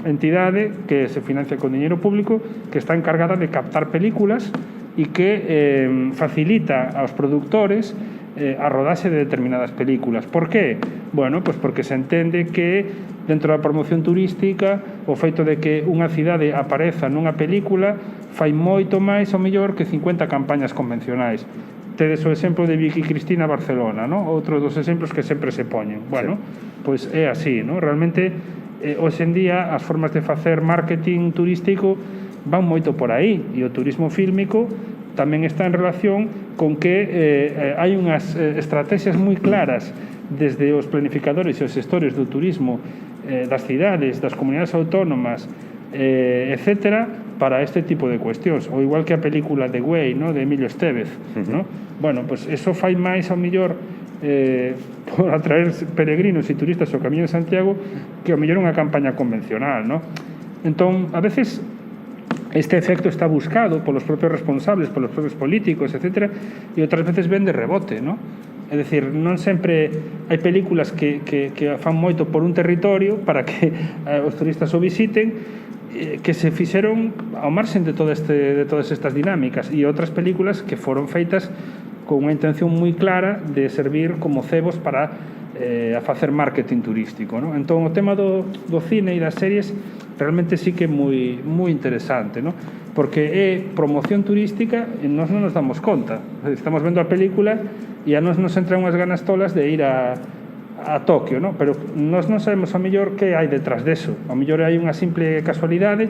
Speaker 3: entidade que se financia con diñeiro público, que está encargada de captar películas e que facilita aos produtores a rodaxe de determinadas películas. Por qué? Bueno, pois porque se entende que dentro da promoción turística o feito de que unha cidade apareza nunha película fai moito máis ao mellor que 50 campañas convencionais. Tedes o exemplo de Vicky Cristina Barcelona, ¿no? Outro dos exemplos que sempre se poñen. Bueno, pois é así, ¿no? Realmente, hoxe en día, as formas de facer marketing turístico van moito por aí, e o turismo fílmico tamén está en relación con que hai unhas estrategias moi claras desde os planificadores e os xestores do turismo das cidades, das comunidades autónomas, etcétera, para este tipo de cuestións, ou igual que a película The Way, ¿no? De Emilio Estevez, ¿no? Bueno, pues eso fai máis ao mellor por atraer peregrinos e turistas ao Camiño de Santiago que ao mellor unha campaña convencional, ¿no? Entón, a veces este efecto está buscado polos propios responsables, polos propios políticos, etcétera, e outras veces ven de rebote, ¿no? É dicir, non sempre hai películas que fan moito por un territorio para que os turistas o visiten, que se fixeron ao marxen de todas estas dinámicas, e outras películas que foron feitas con unha intención moi clara de servir como cebos para a facer marketing turístico, ¿no? Entón, o tema do cine e das series realmente sí que é moi interesante, ¿no? Porque é promoción turística e nós non nos damos conta. Estamos vendo a película e a nos entran unhas ganas tolas de ir a Tokio, ¿no? Pero nós non sabemos ao mellor que hai detrás deso. Ao mellor hai unha simple casualidade,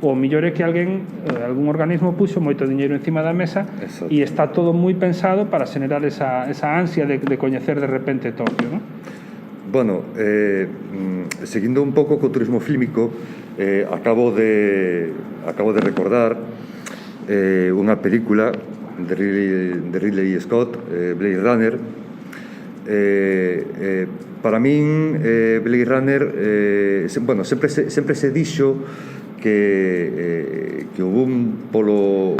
Speaker 3: ou ao mellor é que alguén, algún organismo puxo moito diñeiro encima da mesa. Exacto. E está todo moi pensado para xenerar esa ansia de coñecer de repente Tokio, ¿no?
Speaker 2: Bueno, seguindo un pouco co turismo fílmico, acabo de recordar unha película de Ridley Scott, Blade Runner. Para min Blade Runner sempre se dixo que o boom polo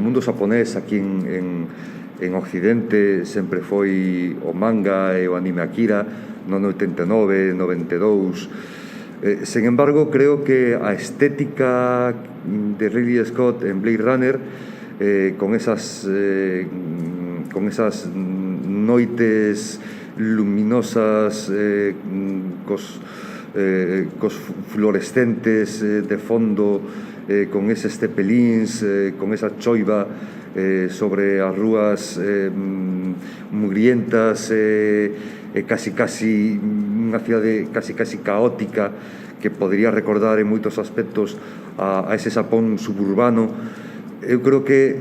Speaker 2: mundo xaponés aquí en Occidente sempre foi o manga e o anime Akira no 89, 92. Sen embargo, creo que a estética de Ridley Scott en Blade Runner, con esas noites luminosas, cos fluorescentes de fondo, con eses cepelins, con esa choiva sobre as rúas mugrientas, casi unha cidade casi caótica, que podría recordar en moitos aspectos a ese Xapón suburbano. Eu creo que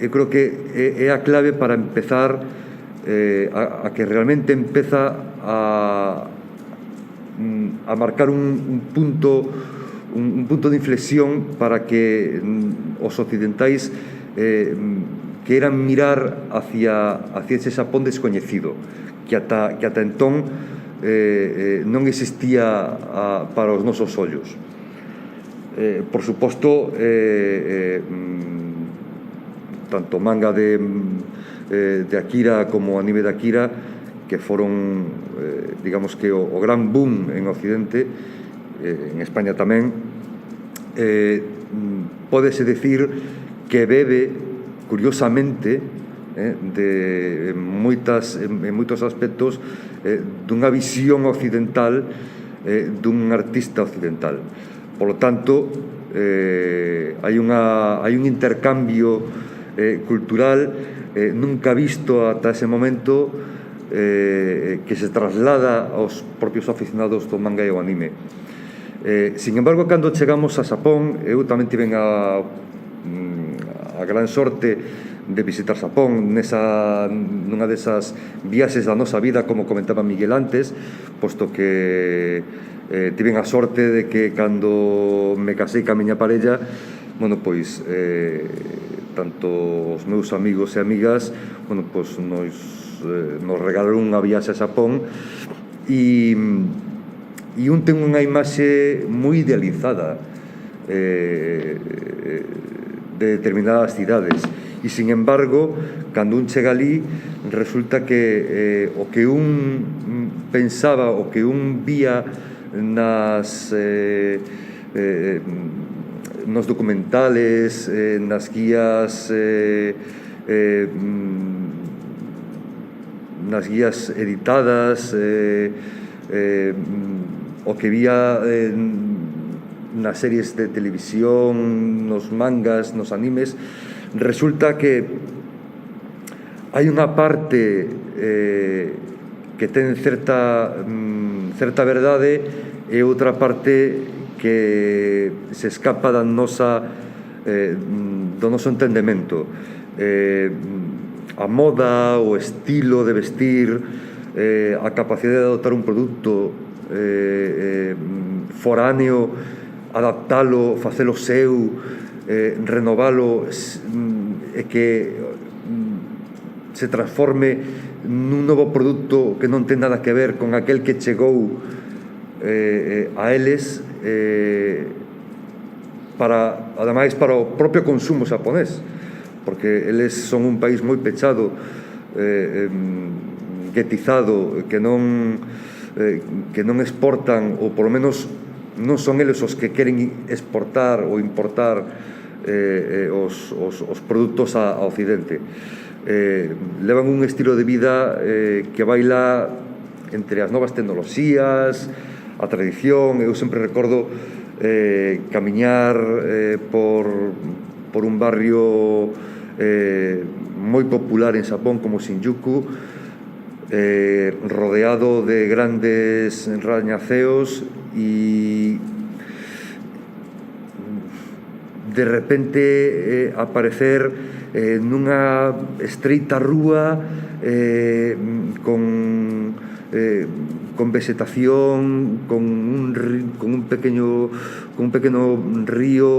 Speaker 2: é a clave para empezar a que realmente empeza a marcar un punto de inflexión para que os occidentais queran mirar hacia ese Xapón descoñecido que ata entón non existía para os nosos ollos. Por suposto, tanto manga de Akira como anime de Akira, que foron, digamos que o gran boom en Occidente, en España tamén, pódese decir que bebe, curiosamente, en moitos aspectos, dunha visión occidental dun artista occidental. Por lo tanto, hai un intercambio cultural nunca visto ata ese momento, que se traslada aos propios aficionados do manga e o anime. Sin embargo, cando chegamos a Xapón, eu tamén tiven a gran sorte de visitar Xapón nunha desas viaxes da nosa vida, como comentaba Miguel antes, posto que tiven a sorte de que cando me casei ca miña parella, bueno, pois tanto os meus amigos e amigas, bueno, pois nos regalaron unha viaxe a Xapón, e un ten unha imaxe moi idealizada de determinadas cidades, e sin embargo, cando un chega ali, resulta que o que un pensaba, o que un vía nos documentales, nas guías editadas, o que vía nas series de televisión, nos mangas, nos animes, resulta que hai unha parte que ten certa verdade e outra parte que se escapa do noso entendemento. A moda, o estilo de vestir, a capacidade de adoptar un produto foráneo, adaptalo, facelo seu, renovalo, e que se transforme nun novo produto que non ten nada que ver con aquel que chegou a eles, ademais para o propio consumo xaponés, porque eles son un país moi pechado, guetizado, que non exportan, ou polo menos non son eles os que queren exportar ou importar os produtos a Occidente. Levan un estilo de vida que baila entre as novas tecnoloxías, a tradición. Eu sempre recordo camiñar por un barrio moi popular en Xapón como Shinjuku, rodeado de grandes rañaceos, e de repente aparecer nunha estreita rúa con vegetación, con un pequeno río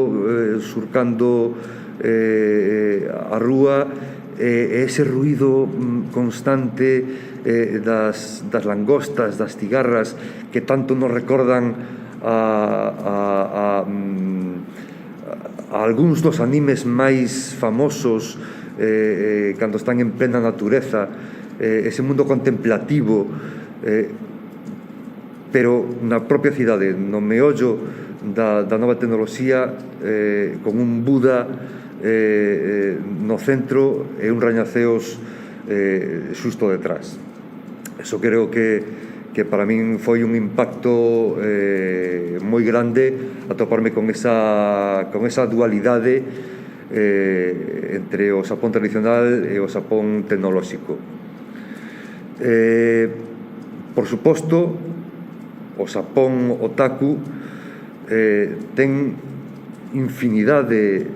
Speaker 2: surcando a rúa, ese ruido constante das langostas, das cigarras, que tanto nos recordan a algúns dos animes máis famosos, cando están en plena natureza, ese mundo contemplativo, pero na propia cidade, no meollo da nova tecnoloxía, con un Buda no centro e un rañaceos xusto detrás. Eso creo que para min foi un impacto moi grande, atoparme con esa dualidade entre o Xapón tradicional e o Xapón tecnolóxico. Por suposto, o Xapón otaku ten infinidade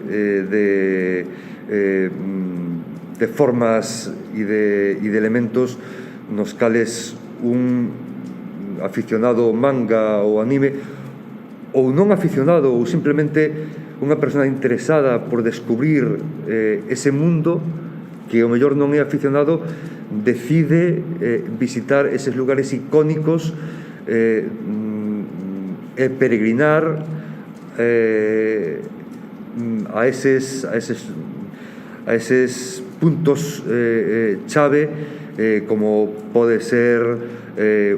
Speaker 2: de formas e de elementos nos cales un aficionado ao manga ou anime, ou non aficionado, ou simplemente unha persona interesada por descubrir ese mundo, que ao mellor non é aficionado, decide visitar eses lugares icónicos e peregrinar a eses puntos chave, como pode ser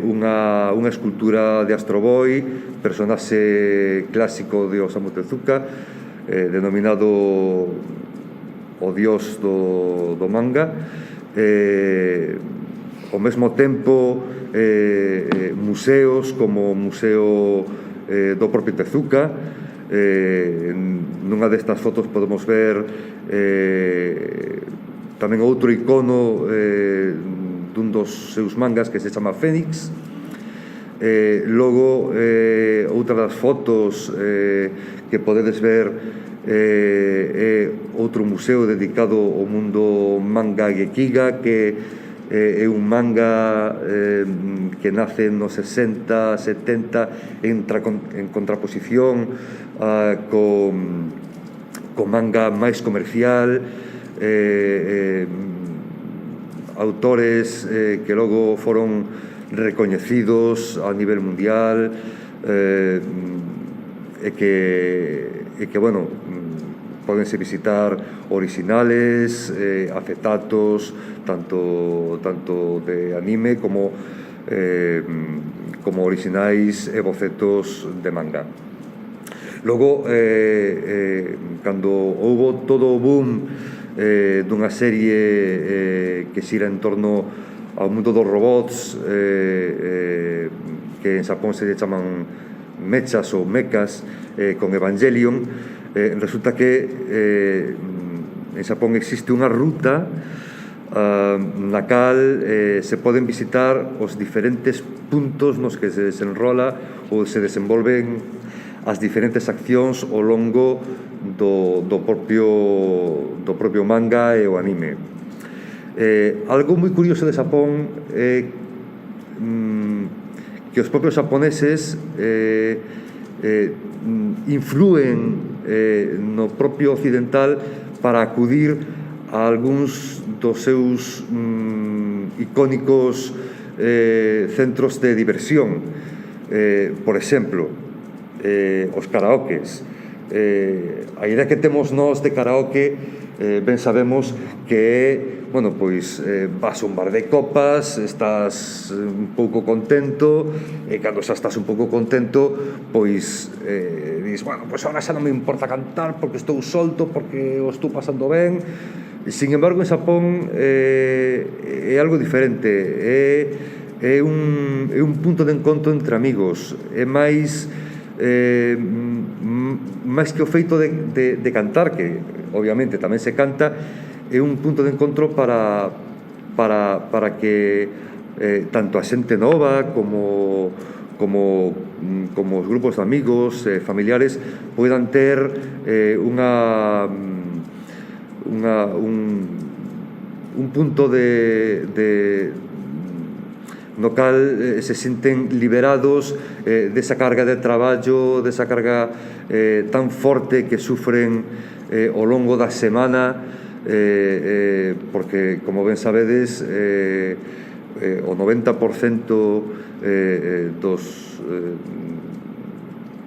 Speaker 2: unha escultura de Astro Boy, personaxe clásico de Osamu Tezuka, denominado o dios do manga. Ao mesmo tempo, museos como o Museo do propio Tezuka, nunha destas fotos podemos ver tamén outro icono dun dos seus mangas que se chama Fénix. Logo, outra das fotos que podedes ver é outro museo dedicado ao mundo manga Gekiga, que é un manga que nace nos 60, 70, entra en contraposición co manga máis comercial, autores que logo foron recoñecidos a nivel mundial, e que bueno, pódense visitar originales, acetatos, tanto de anime como originais e bocetos de manga. Logo, cando houbo todo o boom dunha serie que xira en torno ao mundo dos robots, que en Xapón se chaman mechas ou mechas, con Evangelion, resulta que en Xapón existe unha ruta na cal se poden visitar os diferentes puntos nos que se desenrola ou se desenvolven as diferentes accións ao longo do propio manga e o anime. Algo moi curioso de Xapón é que os propios xaponeses influen no propio occidental para acudir a algúns dos seus icónicos centros de diversión. Por exemplo, os karaokes. A idea que temos nós de karaoke, ben sabemos que é, bueno, pois vas a un bar de copas, estás un pouco contento, e cando xa estás un pouco contento, pois dis, bueno, pois agora xa non me importa cantar porque estou solto, porque o estou pasando ben. Sin embargo, en Xapón é algo diferente, é un punto de encontro entre amigos, é máis que o feito de cantar, que obviamente tamén se canta, é un punto de encontro para que tanto a xente nova como os grupos de amigos, familiares, poidan ter un punto no cal se sinten liberados desa carga de traballo, desa carga tan forte que sufren ao longo da semana, porque, como ben sabedes, o 90%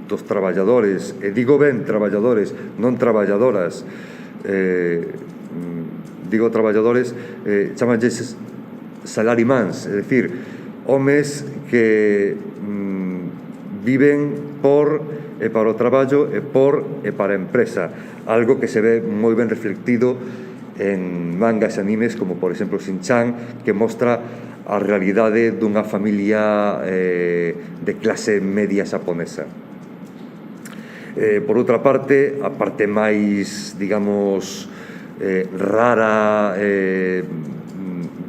Speaker 2: dos traballadores, e digo ben traballadores, non traballadoras, digo traballadores, chamanlles salarimans, é dicir, homes que viven por e para o traballo e para a empresa, algo que se ve moi ben reflectido en mangas e animes como, por exemplo, Shin-chan, que mostra a realidade dunha familia de clase media xaponesa. Por outra parte, a parte máis, digamos, rara,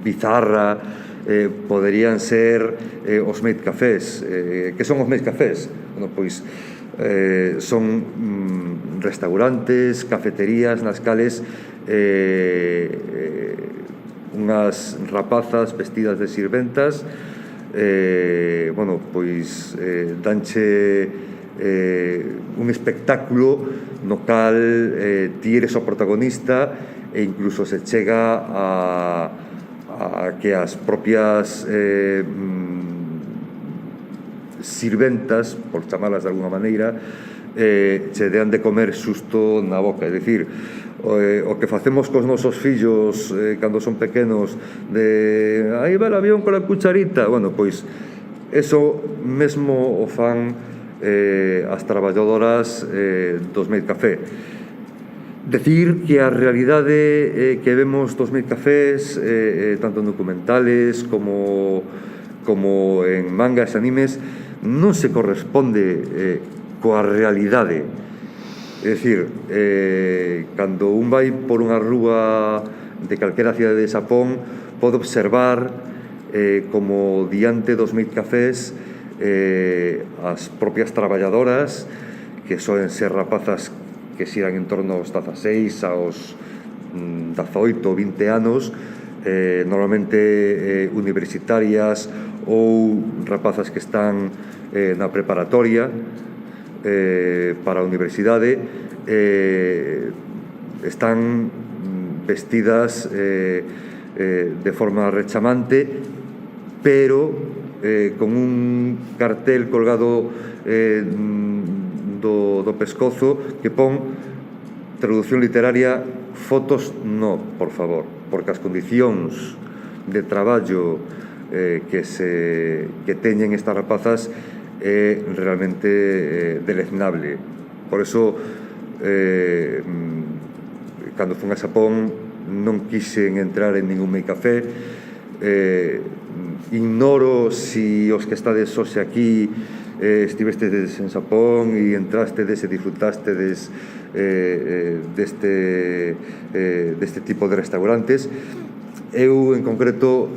Speaker 2: bizarra, poderían ser os maid cafés. Que son os maid cafés? Bueno, pois son restaurantes, cafeterías nas cales unhas rapazas vestidas de sirventas bueno, pois danche un espectáculo no cal ti eres o protagonista e incluso se chega a que as propias sirventas, por chamarlas de alguna maneira, che dean de comer xusto na boca. É dicir, o que facemos cos nosos fillos cando son pequenos, de aí va el avión con a cucharita, bueno, pois eso mesmo o fan as traballadoras dos maid café. Decir que a realidade que vemos dos maid cafés, tanto en documentales como en mangas e animes, non se corresponde coa realidade. É dicir, cando un vai por unha rúa de calquera cidade de Xapón pode observar como diante dos maid cafés as propias traballadoras, que soen ser rapazas que xiran en torno aos 16 aos 18 ou 20 anos, normalmente universitarias ou rapazas que están na preparatoria para a universidade, están vestidas de forma rechamante, pero con un cartel colgado do pescozo que pon traducción literaria: fotos no, por favor, porque as condicións de traballo que teñen estas rapazas é realmente deleznable. Por eso, cando fun a Xapón non quixen entrar en ningún maid café. Ignoro si os que estades hoxe aquí estivestedes en Xapón e entrastedes e disfrutastedes deste tipo de restaurantes. Eu, en concreto,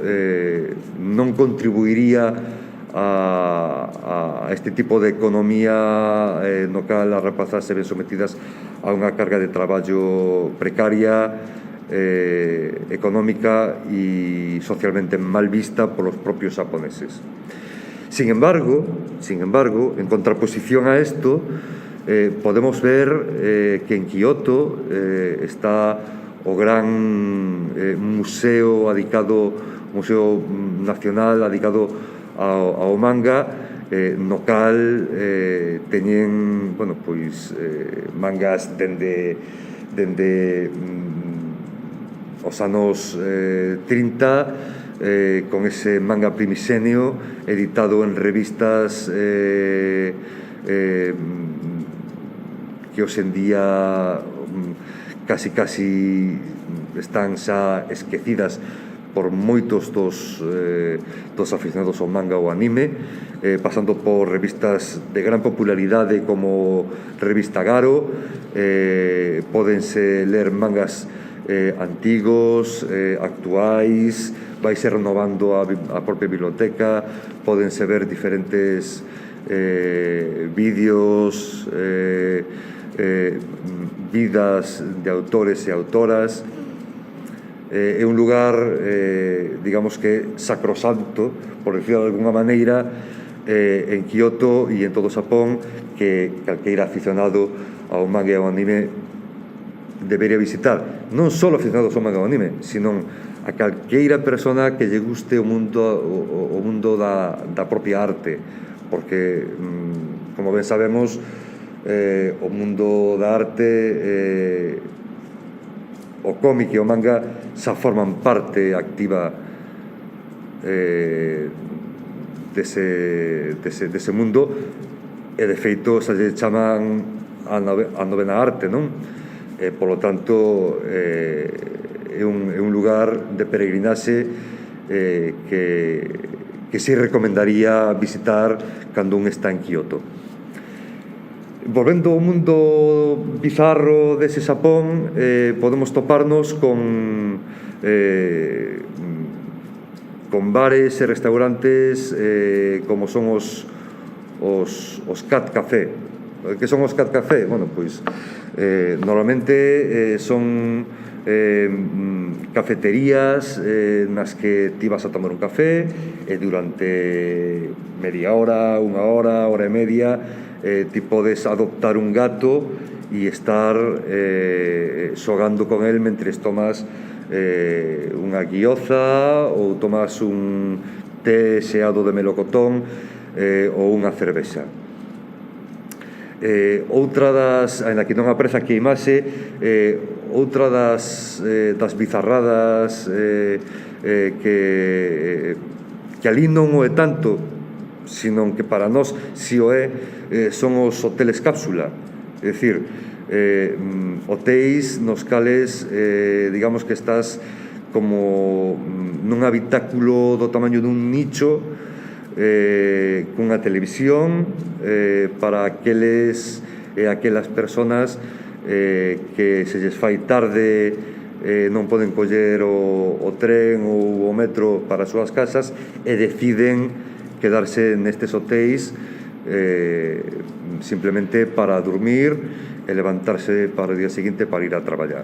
Speaker 2: non contribuiría a este tipo de economía no cal as rapazas se ven sometidas a unha carga de traballo precaria, económica e socialmente mal vista polos propios xaponeses. Sin embargo, en contraposición a esto, podemos ver que en Kioto está o gran museo nacional dedicado ao manga, no cal teñen, mangas dende os anos 30, con ese manga primisenio editado en revistas que hoxe en día casi están xa esquecidas por moitos dos aficionados ao manga ou anime, pasando por revistas de gran popularidade como Revista Garo. Pódense ler mangas antigos, actuais, vaise renovando a propia biblioteca, pódense ver diferentes vídeos, vidas de autores e autoras. É un lugar, digamos que sacrosanto, por decirlo de alguna maneira, en Kioto e en todo Xapón, que calqueira aficionado ao manga e ao anime debería visitar. Non só aficionados ao manga e ao anime, sino a calqueira persona que lle guste o mundo da propia arte, porque, como ben sabemos, o mundo da arte, o cómic e o manga xa forman parte activa dese mundo, e de feito xa lle chaman a novena arte, non? Por lo tanto, é un lugar de peregrinaxe que se recomendaría visitar cando un está en Kioto. Volvendo ao mundo bizarro dese Xapón, podemos toparnos con bares e restaurantes como son os Cat Café. Que son os Cat Café? Bueno, pois normalmente son cafeterías nas que ti vas a tomar un café e durante media hora, unha hora, hora e media, ti podes adoptar un gato e estar xogando con el mentres tomas unha guioza ou tomas un té xeado de melocotón ou unha cervexa. Outra das, ainda que non apreza aquí a imaxe, outra das bizarradas que ali non o é tanto, sino que para nós si o é, son os hoteles cápsula. É dicir, hotéis nos cales digamos que estás como nun habitáculo do tamaño dun nicho, cunha televisión para aqueles é aquelas persoas que se lles fai tarde, non poden coller o tren ou o metro para as súas casas e deciden quedarse nestes hotéis simplemente para dormir e levantarse para o día seguinte para ir a traballar.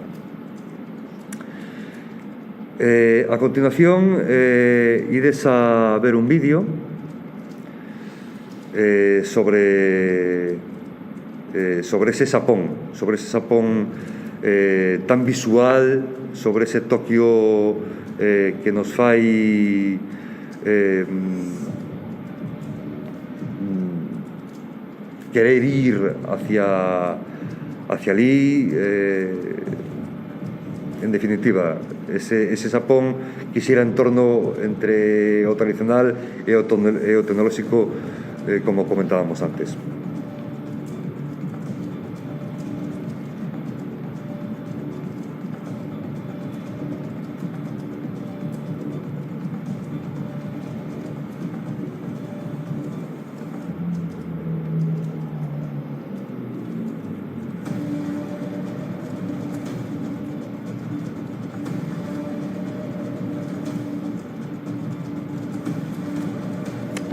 Speaker 2: A continuación ides a ver un vídeo sobre ese Sapón tan visual, sobre ese Tokio que nos fai querer ir hacia allí. En definitiva, ese Sapón quixera en torno entre o tradicional e o tecnolóxico, como comentábamos antes.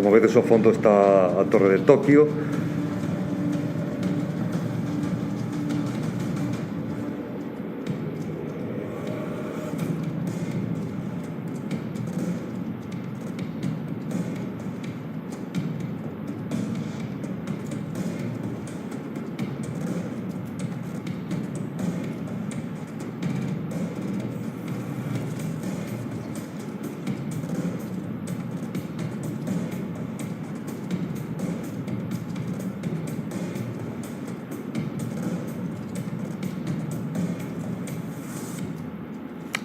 Speaker 2: Como vedes, ao fondo está a Torre de Tokio.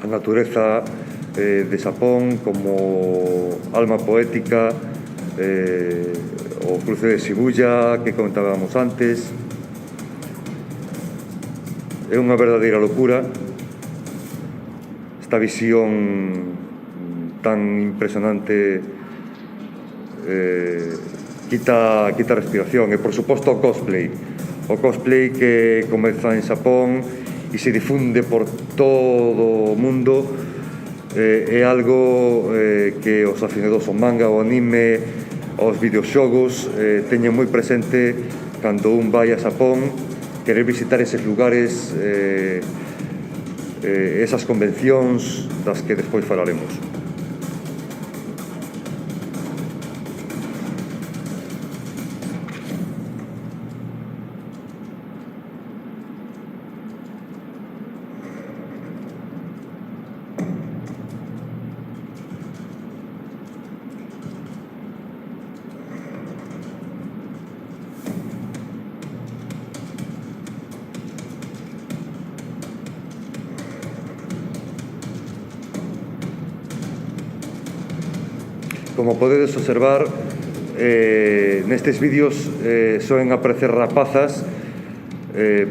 Speaker 2: A natureza de Sapón como alma poética, o cruce de Shibuya que comentábamos antes. É unha verdadeira locura esta visión tan impresionante. Quita respiración. E por suposto o cosplay que comeza en Sapón e se difunde por todo o mundo. É algo que os aficionados ao manga, ao anime, aos videoxogos teñen moi presente cando un vai a Sapón, querer visitar eses lugares, esas convencións das que despois falaremos. Como podedes observar, nestes vídeos soen aparecer rapazas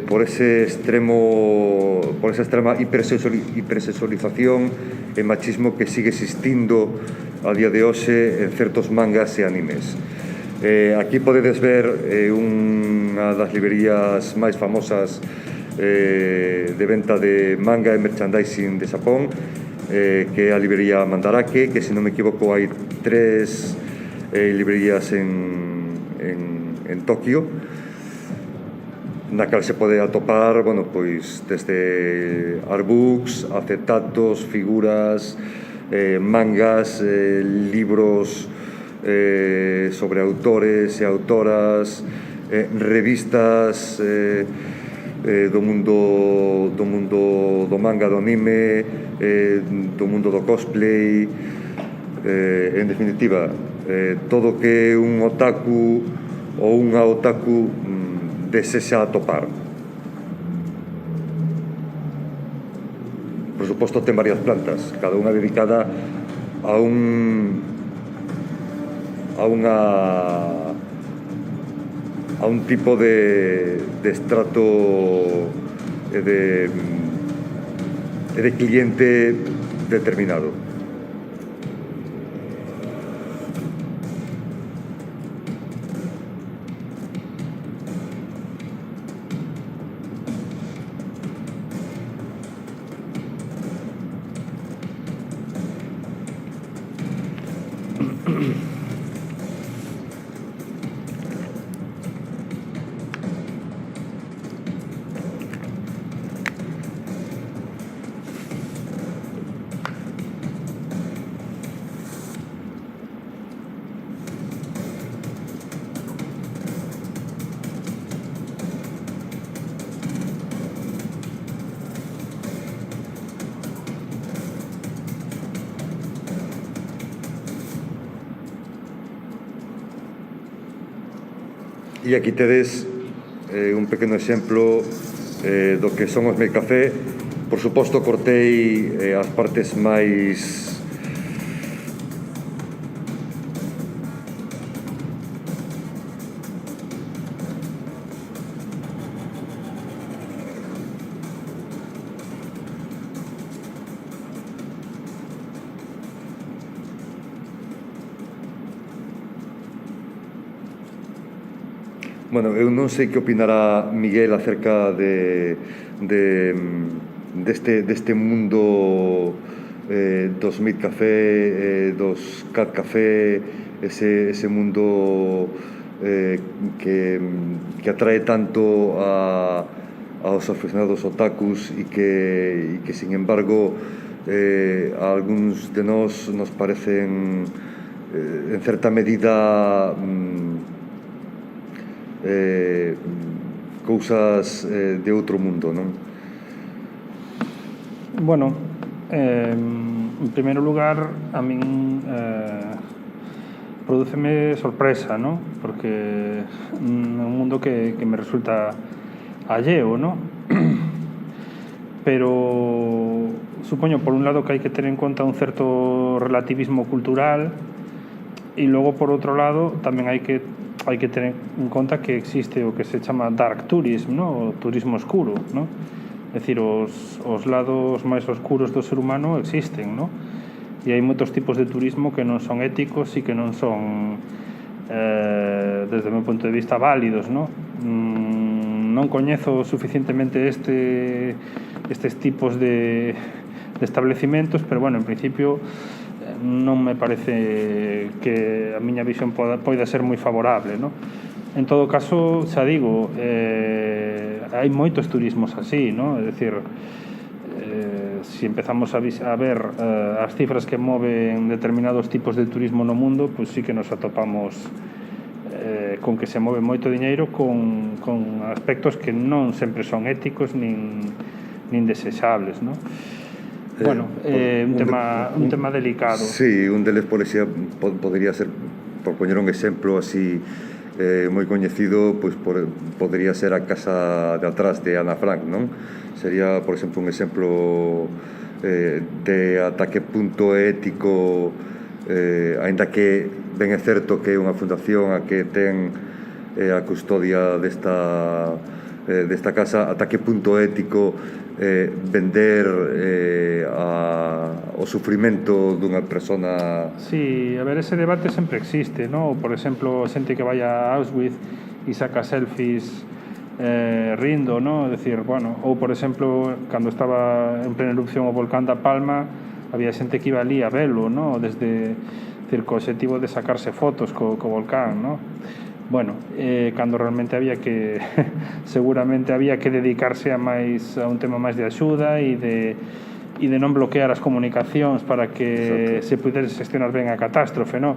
Speaker 2: por esa extrema hipersexualización e machismo que sigue existindo a día de hoxe en certos mangas e animes. Aquí podedes ver unha das librerías máis famosas de venta de manga e merchandising de Sapón, que é a librería Mandarake, que se non me equivoco hai 3 librerías en Tokio, na cal se pode atopar, bueno, pois desde artbooks, acetatos, figuras, mangas, libros sobre autores e autoras, revistas do mundo do manga, do anime, do mundo do cosplay, en definitiva, todo que un otaku ou unha otaku desexa atopar. Por suposto, ten varias plantas, cada unha dedicada a un tipo de estrato e de cliente determinado. E aquí tedes un pequeno exemplo do que son os Mailcafé. Por suposto, cortei as partes máis Bueno, eu non sei que opinará Miguel acerca deste mundo dos Mailcafé, dos Catcafé, ese mundo que atrae tanto aos aficionados otakus e que sin embargo a algúns de nós nos parecen en certa medida cousas de outro mundo, non?
Speaker 3: Bueno, en primeiro lugar, a min prodúceme sorpresa, ¿no? Porque é un mundo que me resulta alleo, ¿no? Pero supoño, por un lado, que hai que ter en conta un certo relativismo cultural e logo, por outro lado, tamén hai que ter en conta que existe o que se chama dark tourism, ¿no? O turismo oscuro, ¿no? É dicir, os lados máis oscuros do ser humano existen, ¿no? E hai moitos tipos de turismo que non son éticos e que non son, desde o meu punto de vista, válidos, ¿no? Non coñezo suficientemente estes tipos de establecimentos, pero, bueno, en principio non me parece que a miña visión poida ser moi favorable, ¿no? En todo caso, xa digo, hai moitos turismos así, ¿no? É dicir, se empezamos a ver as cifras que moven determinados tipos de turismo no mundo, pois sí que nos atopamos con que se move moito diñeiro con aspectos que non sempre son éticos nin desexables, ¿no? Bueno, un tema delicado.
Speaker 2: Sí, un deles podría ser, por poñer un exemplo así moi coñecido, pois podría ser a casa de atrás de Ana Frank, non? Sería, por exemplo, un exemplo de ata que punto ético, aínda que ben é certo que é unha fundación a que ten a custodia desta casa, ata que punto ético vender o sufrimento dunha persona.
Speaker 3: Sí, a ver, ese debate sempre existe, ¿no? Por exemplo, xente que vai a Auschwitz e saca selfies rindo, ¿no? É dicir, bueno, ou por exemplo, cando estaba en plena erupción o volcán da Palma, había xente que iba ali a velo, ¿no? Desde, co objetivo de sacarse fotos co volcán, ¿no? Bueno, cando realmente había que seguramente había que dedicarse a un tema máis de axuda e de non bloquear as comunicacións para que se pudese xestionar ben a catástrofe, no?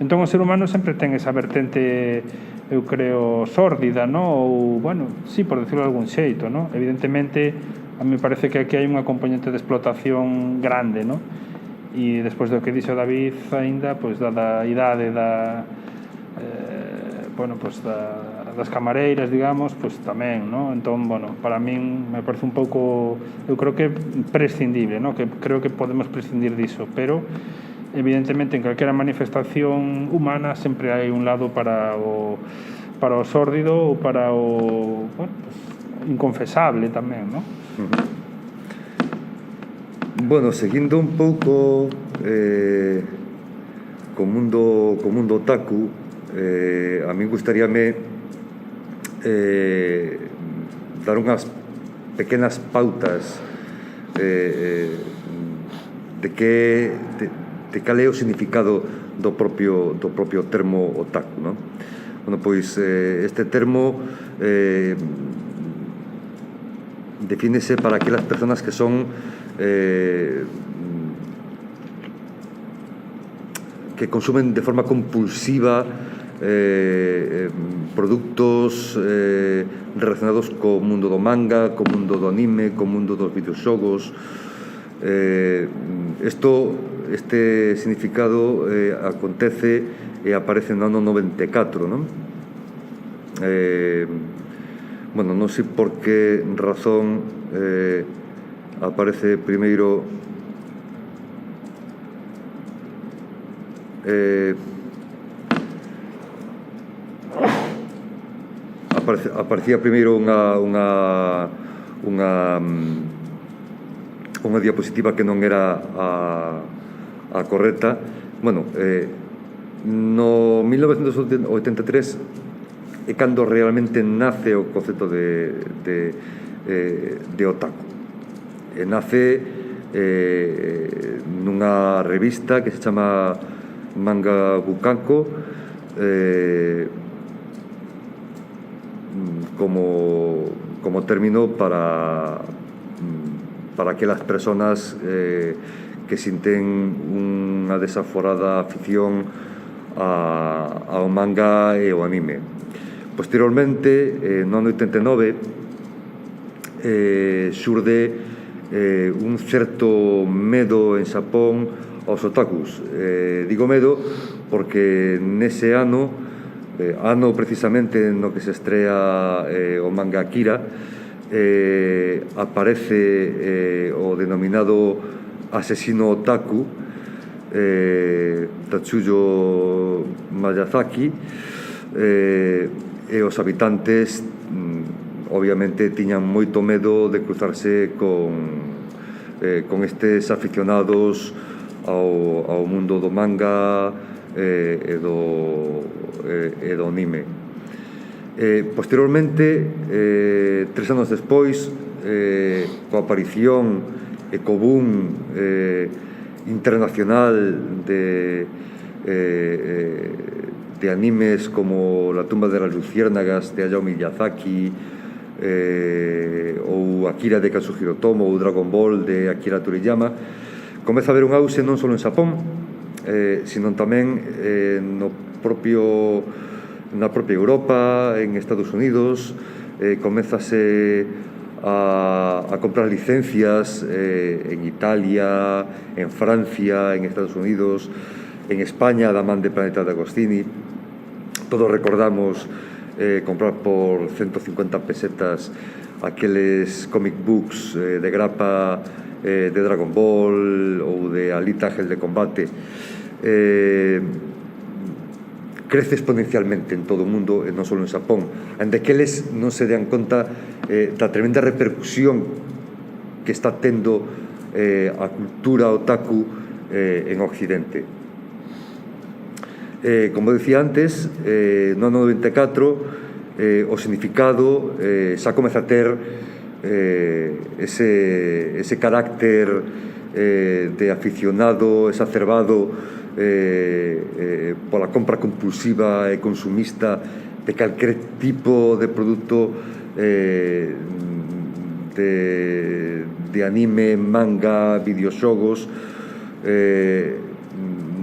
Speaker 3: Entón o ser humano sempre ten esa vertente, eu creo, sórdida, no? Ou, bueno, sí, por decirlo de algún xeito, no? Evidentemente, a mí me parece que aquí hai unha componente de explotación grande, no? E despois do que dixo David aínda, pois dada a idade das camareiras, digamos, pois tamén, ¿no? Entón, bueno, para min me parece un pouco, eu creo que prescindible, ¿no? Que creo que podemos prescindir diso, pero evidentemente en calquera manifestación humana sempre hai un lado para o sórdido ou para o, bueno, pues, inconfesable tamén, ¿no?
Speaker 2: Bueno, seguindo un pouco co mundo otaku, a mí gustaríame dar unhas pequenas pautas de cal é o significado do propio termo otaku, non? Bueno, pois este termo defínese para aquelas persoas que son que consumen de forma compulsiva produtos relacionados co mundo do manga, co mundo do anime, co mundo dos videoxogos. Este significado acontece e aparece no ano 94, non? bueno, non sei por que razón aparece primeiro aparecía primeiro unha diapositiva que non era a correcta. Bueno, no 1983 é cando realmente nace o concepto de otaku. Nace nunha revista que se chama Manga Bukanko, como término para aquelas personas que sinten unha desaforada afición ao manga e ao anime. Posteriormente, no ano 89, xurde un certo medo en Xapón aos otakus. Digo medo porque nese ano precisamente no que se estrea o manga Akira, aparece o denominado asesino otaku, Tatsuyo Miyazaki, e os habitantes obviamente tiñan moito medo de cruzarse con estes aficionados ao mundo do manga e do anime. Posteriormente, 3 anos despois, coa aparición e co boom internacional de animes como La tumba de las luciérnagas de Hayao Miyazaki, ou Akira de Kazuhiro Otomo, ou Dragon Ball de Akira Toriyama, comeza a haber un auxe non só en Xapón, sino tamén na propia Europa, en Estados Unidos. Comezase a comprar licencias en Italia, en Francia, en Estados Unidos, en España, da man de Planeta de Agostini. Todos recordamos comprar por 150 pesetas aqueles comic books de grapa de Dragon Ball ou de Alita Ángel de Combate. Crece exponencialmente en todo o mundo e non só en Xapón, ande que eles non se dan conta da tremenda repercusión que está tendo a cultura otaku en Occidente. Como decía antes, no ano 94 o significado xa comeza a ter ese carácter de aficionado exacerbado pola compra compulsiva e consumista de calquer tipo de produto de anime, manga, videoxogos.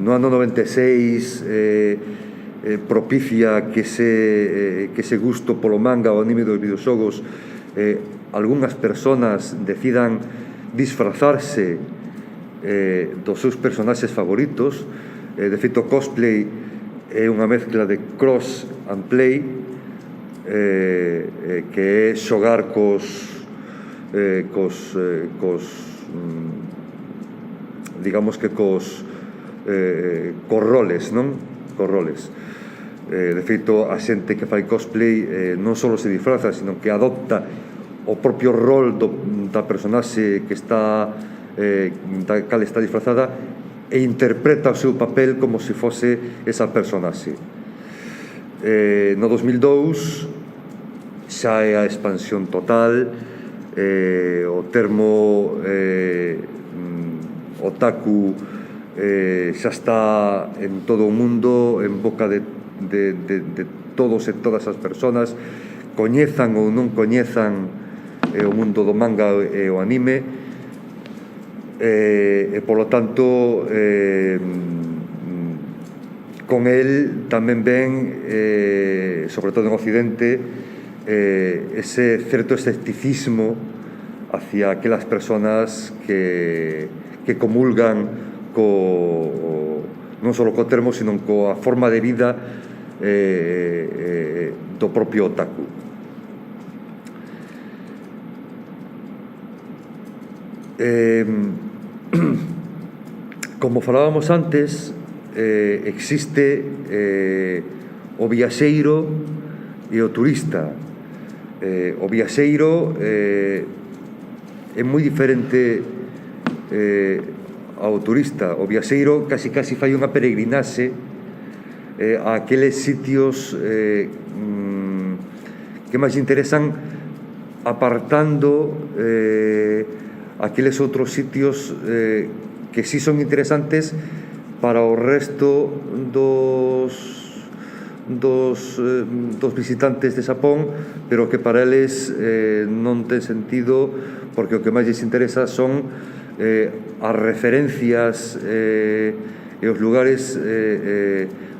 Speaker 2: No ano 96 propicia que ese gusto polo manga, o anime dos videoxogos, algunhas personas decidan disfrazarse dos seus personaxes favoritos. De feito, cosplay é unha mezcla de cross and play, que é xogar cos digamos que cos roles, non? Cos roles. De feito, a xente que fai cosplay non só se disfraza, sino que adopta o propio rol da personaxe que está da cal está disfrazada e interpreta o seu papel como se fose esa personaxe. No 2002 xa é a expansión total. O termo otaku xa está en todo o mundo, en boca de todos e todas as persoas, coñezan ou non coñezan o mundo do manga e o anime, e polo tanto con el tamén ven, sobre todo en Occidente, ese certo escepticismo hacia aquelas persoas que comulgan non só co termo, sino coa forma de vida do propio otaku. Como falábamos antes, existe o viaxeiro e o turista. O viaxeiro é moi diferente ao turista. O viaxeiro casi fai unha peregrinaxe a aqueles sitios que máis interesan, apartando aqueles outros sitios que sí son interesantes para o resto dos visitantes de Xapón, pero que para eles non ten sentido, porque o que máis lles interesa son as referencias e os lugares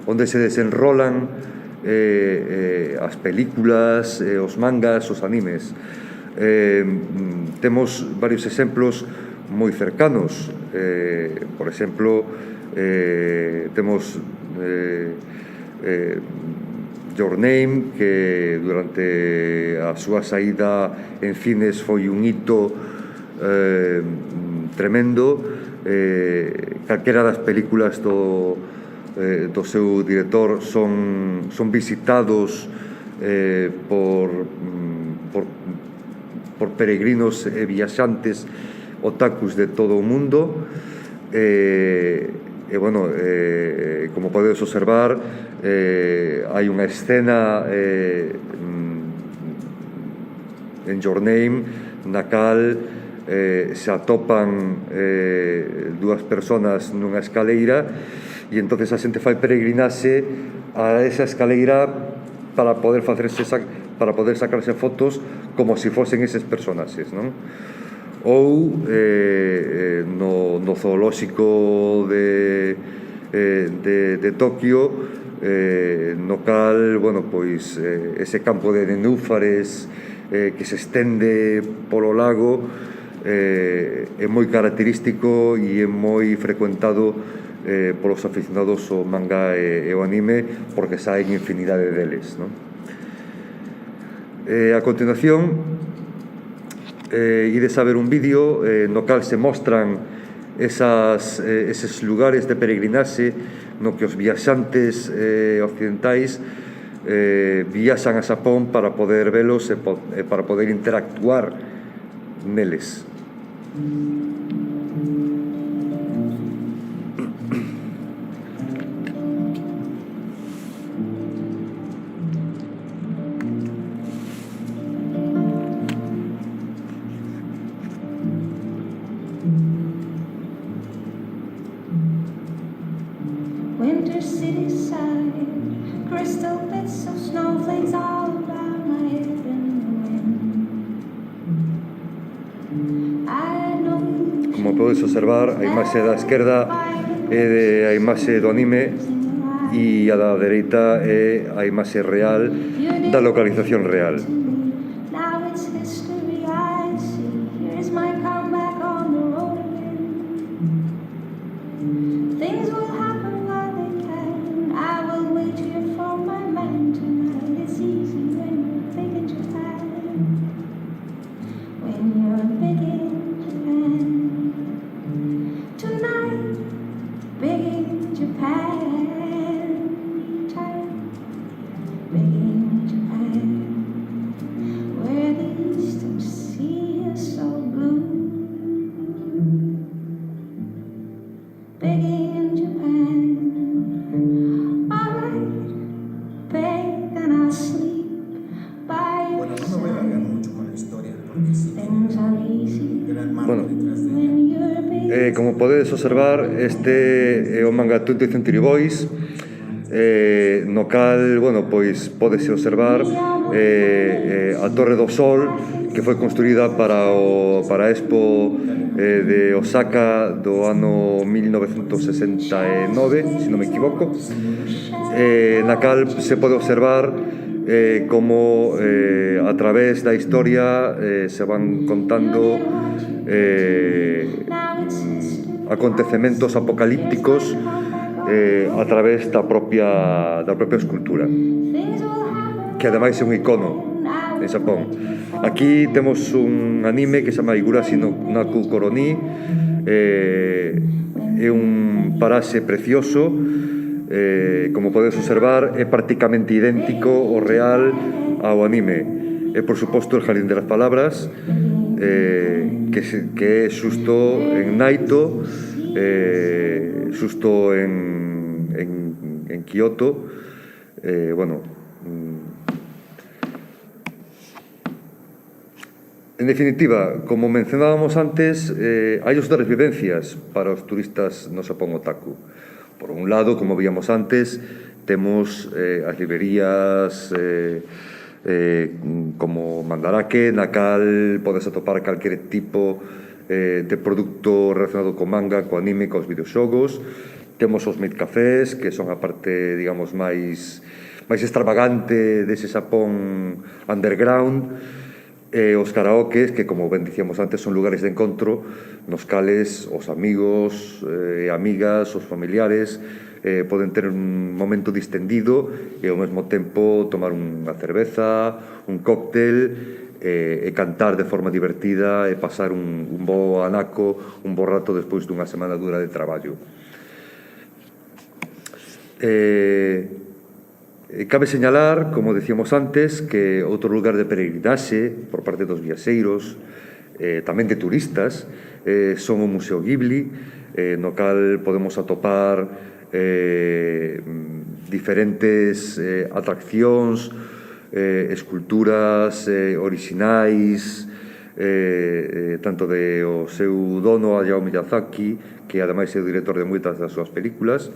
Speaker 2: onde se desenrolan as películas, os mangas, os animes. Temos varios exemplos moi cercanos. Por exemplo, temos Your Name, que durante a súa saída en cines foi un hito tremendo. Calquera das películas do seu director son visitados por peregrinos e viaxantes otakus de todo o mundo. Bueno, como podedes observar, hai unha escena en Your Name na cal se atopan dúas persoas nunha escaleira, e entonces a xente fai peregrinaxe a esa escaleira para poder sacarse fotos como se fosen eses personaxes, non? Ou no zoolóxico de Tokio, no cal, bueno, pois ese campo de nenúfares que se estende polo lago é moi característico e é moi frecuentado polos aficionados ao manga e ao anime, porque saen infinidade deles, non? A continuación, ides a ver un vídeo no cal se mostran eses lugares de peregrinaxe no que os viaxantes occidentais viaxan a Xapón para poder velos e para poder interactuar neles.
Speaker 4: Winter city side, crystal bits of snowflakes all around my head in the wind. I know you.
Speaker 2: Como podes observar, a imaxe da esquerda é a imaxe do anime e a da dereita é a imaxe real da localización real.
Speaker 4: Now it's history I see. Here's my comeback on the road again. Things will happen while they can. I will wait here for my man tonight. It's easy when you're big in Japan. When you're big in Japan. Tonight, big in Japan. Big in Japan. Where the eastern sea is so blue. Big in Japan. Alright, big and I'll sleep by your
Speaker 5: Bueno, no me voy a alargar
Speaker 4: side.
Speaker 5: mucho con la historia, porque sí
Speaker 4: Things are easy
Speaker 5: gran marco
Speaker 2: Bueno.
Speaker 5: detrás de ella.
Speaker 4: when you're big.
Speaker 2: Como podedes observar, este é o manga 20th Century Boys, no cal, bueno, pois podese observar a Torre do Sol, que foi construída para a Expo de Osaka do ano 1969, se non me equivoco, na cal se pode observar como a través da historia se van contando
Speaker 4: Now it's history.
Speaker 2: acontecementos apocalípticos a través da propia escultura,
Speaker 4: Things will happen.
Speaker 2: que ademais é un icono en Xapón. Aquí temos un anime que se chama Higurashi no Naku Koroni. É un paraxe precioso. Como podes observar, é prácticamente idéntico ao real ao anime. É, por suposto, el Jardín de las Palabras, que é xusto en Naito, xusto en Kioto. En definitiva, como mencionábamos antes, hai os das vivencias para os turistas no Xapón otaku. Por un lado, como víamos antes, temos as librerías como Mandarake, na cal podes atopar calquer tipo de produto relacionado co manga, co anime, cos videoxogos. Temos os meat cafés, que son a parte, digamos, máis extravagante dese Xapón underground. Os karaokes, que como ben dicíamos antes, son lugares de encontro nos cales os amigos e amigas, os familiares poden ter un momento distendido e ao mesmo tempo tomar unha cerveza, un cóctel e cantar de forma divertida e pasar un bo anaco, un bo rato despois dunha semana dura de traballo. Cabe señalar, como decíamos antes, que outro lugar de peregrinaxe por parte dos viaxeiros, tamén de turistas, son o Museo Ghibli, no cal podemos atopar diferentes atraccións, esculturas orixinais, tanto de o seu dono, Hayao Miyazaki, que ademais é o director de moitas das súas películas,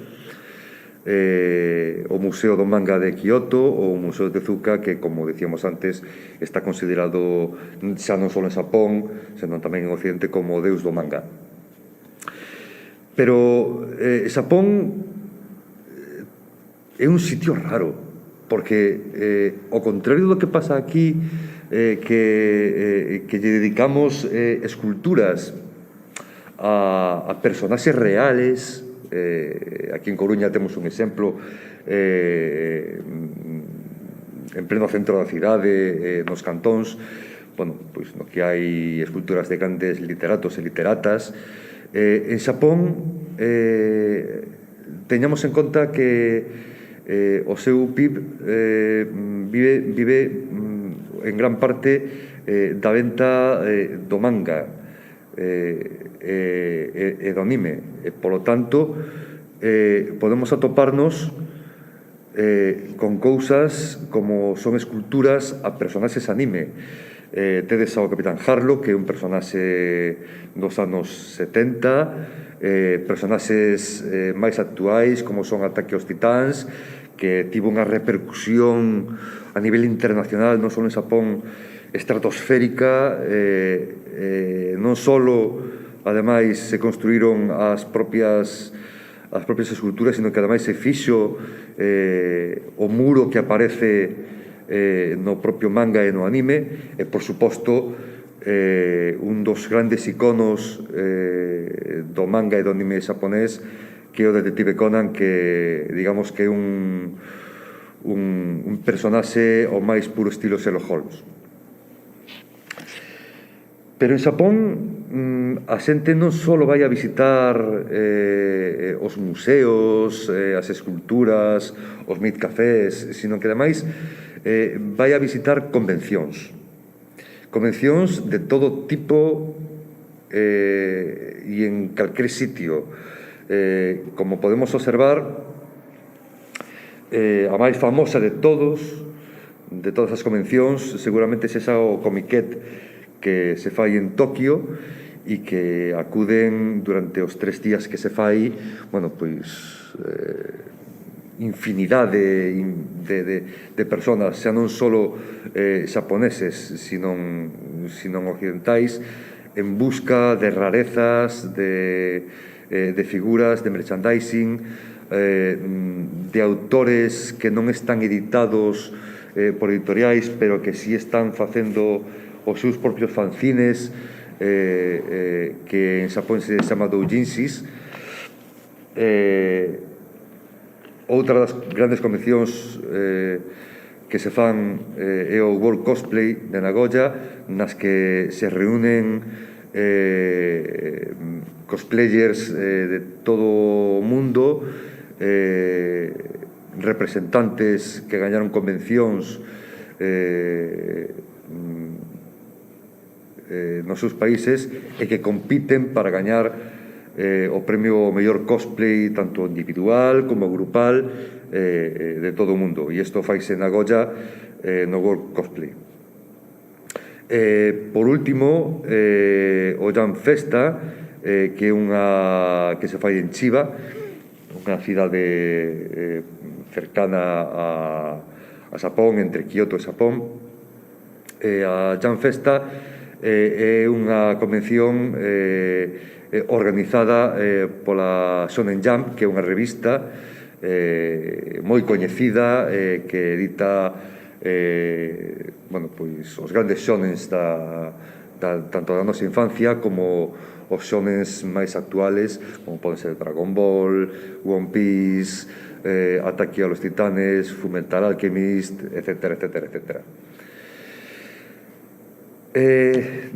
Speaker 2: o Museo do Manga de Kioto ou o Museo de Tezuka, que, como decíamos antes, está considerado xa non só en Xapón, senón tamén en Occidente como o deus do manga. Pero Xapón é un sitio raro, porque ao contrario do que pasa aquí, que lle dedicamos esculturas a personaxes reales. Aquí en Coruña temos un exemplo en pleno centro da cidade, nos cantóns, pois no que hai esculturas de grandes literatos e literatas. En Xapón teñamos en conta que o seu PIB vive en gran parte da venta do manga e do anime, e polo tanto podemos atoparnos con cousas como son esculturas a personaxes anime. Tedes ao Capitán Harlock, que é un personaxe dos anos 70, personaxes máis actuais como son Ataque aos Titáns, que tivo unha repercusión a nivel internacional, non só en Xapón, estratosférica. Non só, ademais, se construíron as propias esculturas, sino que ademais se fixo o muro que aparece no propio manga e no anime, e, por suposto, un dos grandes iconos do manga e do anime xaponés, que é o Detective Conan, que digamos que é un personaxe ao máis puro estilo Sherlock Holmes. Pero en Xapón a xente non só vai a visitar os museos, as esculturas, os meat cafés, sino que ademais vai a visitar convencións de todo tipo e en calquer sitio. Como podemos observar, a máis famosa de todas as convencións seguramente sexa o Comiket, que se fai en Tokio e que acuden durante os 3 días que se fai, infinidade de persoas, xa non só xaponeses, sino occidentais, en busca de rarezas, de figuras, de merchandising, de autores que non están editados por editoriais, pero que si están facendo os seus propios fanzines, que en Xapón se chama doujinshis. Outra das grandes convencións que se fan é o World Cosplay de Nagoya, nas que se reúnen cosplayers de todo o mundo, representantes que gañaron convencións nos seus países e que compiten para gañar o premio ao mellor cosplay tanto individual como grupal de todo o mundo, e isto faise en Nagoya no World Cosplay. Por último, o Jam Festa, que é unha que se fai en Chiba, unha cidade cercana a Xapón, entre Kyoto e Xapón. A Jam Festa é unha convención organizada pola Shonen Jump, que é unha revista moi coñecida que edita pois, os grandes shonens tanto da nosa infancia como os shonens máis actuales, como poden ser Dragon Ball, One Piece, Ataque a los Titanes, Fullmetal Alchemist, etc, etc, etc.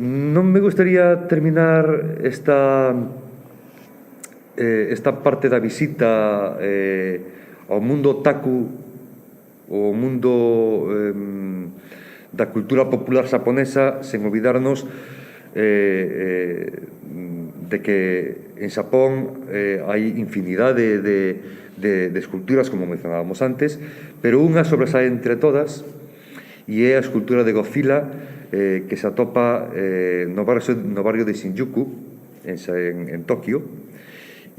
Speaker 2: Non me gustaría terminar esta parte da visita ao mundo otaku, ao mundo da cultura popular xaponesa, sen olvidarnos de que en Xapón hai infinidade de esculturas, como mencionábamos antes, pero unha sobresae entre todas, e é a escultura de Godzilla, que se atopa no barrio de Shinjuku, en Tokio,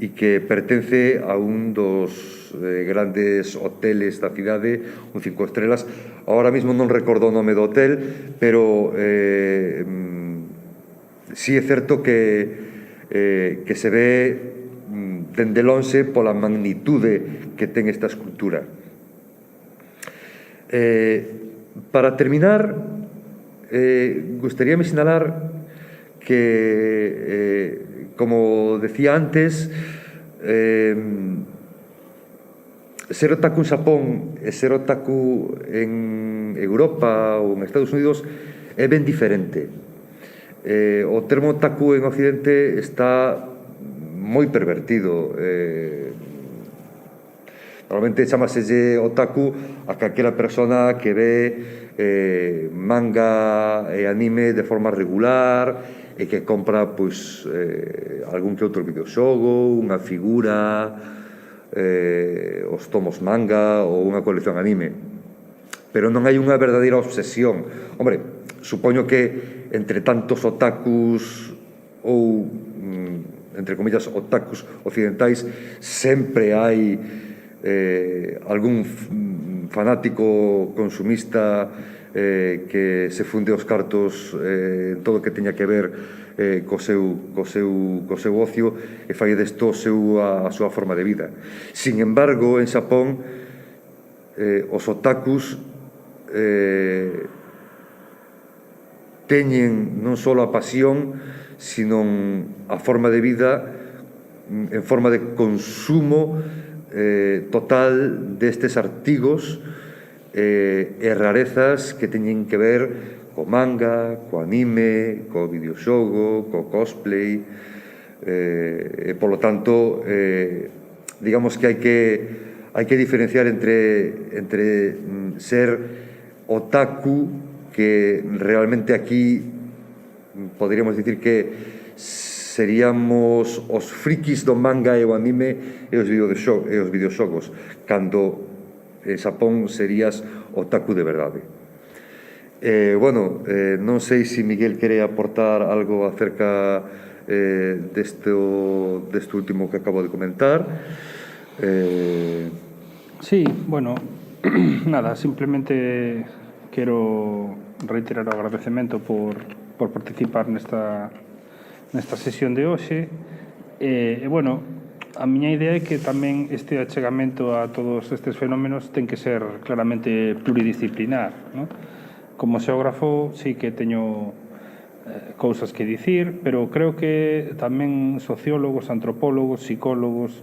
Speaker 2: e que pertence a un dos grandes hoteles da cidade, un 5 estrelas. Ahora mismo non recordo o nome do hotel, pero sí é certo que se ve dende lonxe pola magnitude que ten esta escultura. Para terminar, gustaríame sinalar que, como decía antes, ser otaku en Xapón e ser otaku en Europa ou en Estados Unidos é ben diferente. O termo otaku en Occidente está moi pervertido. Normalmente chamaselle otaku a calquera persona que ve manga e anime de forma regular e que compra pois algún que outro videoxogo, unha figura, os tomos manga ou unha colección anime, pero non hai unha verdadeira obsesión. Hombre, supoño que entre tantos otakus ou entre comillas otakus occidentais sempre hai algún fanático consumista que se funde os cartos en todo o que teña que ver co seu ocio e fai desto a súa forma de vida. Sin embargo, en Xapón os otakus teñen non só a pasión, sino a forma de vida en forma de consumo total destes artigos e rarezas que teñen que ver co manga, co anime, co videoxogo, co cosplay, e polo tanto digamos que hai que diferenciar entre ser otaku, que realmente aquí poderíamos dicir que seríamos os frikis do manga e o anime e os videoxogos, cando en Xapón serías otaku de verdade. Non sei se Miguel quere aportar algo acerca desto último que acabo de comentar.
Speaker 3: Sí, bueno, nada, simplemente quero reiterar o agradecemento por participar nesta sesión de hoxe. Bueno, a miña idea é que tamén este achegamento a todos estes fenómenos ten que ser claramente pluridisciplinar, non? Como xeógrafo sí que teño cousas que dicir, pero creo que tamén sociólogos, antropólogos, psicólogos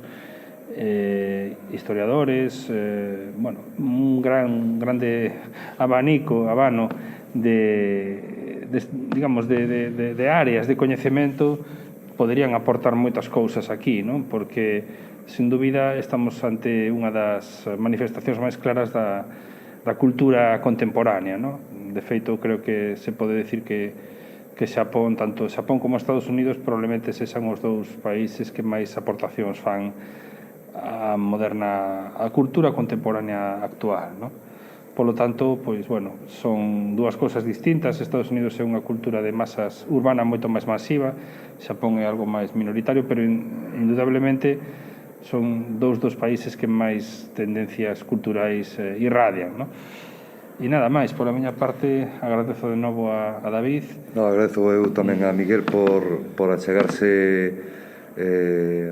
Speaker 3: historiadores, bueno, un grande abano digamos, de áreas de coñecemento poderían aportar moitas cousas aquí, non? Porque, sin dúbida, estamos ante unha das manifestacións máis claras da cultura contemporánea, non? De feito, creo que se pode decir que Xapón, tanto Xapón como Estados Unidos, probablemente sexan os dous países que máis aportacións fan a cultura contemporánea actual, non? Polo tanto, pois, bueno, son dúas cousas distintas. Estados Unidos é unha cultura de masas urbana moito máis masiva, Xapón é algo máis minoritario, pero indudablemente son dos países que máis tendencias culturais irradian, non? E nada máis, pola miña parte, agradezo de novo a David.
Speaker 2: No, agradezo eu tamén a Miguel por achegarse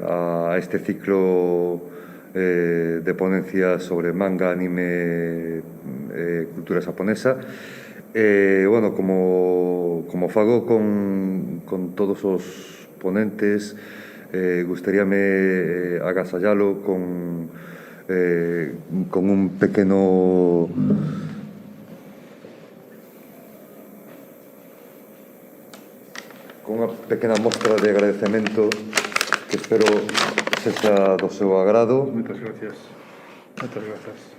Speaker 2: a este ciclo de ponencias sobre manga, anime, cultura xaponesa. Bueno, como fago con todos os ponentes, gustaríame agasallalo con un pequeno con unha pequena mostra de agradecemento que espero sexa do seu agrado.
Speaker 3: Moitas gracias. Moitas grazas.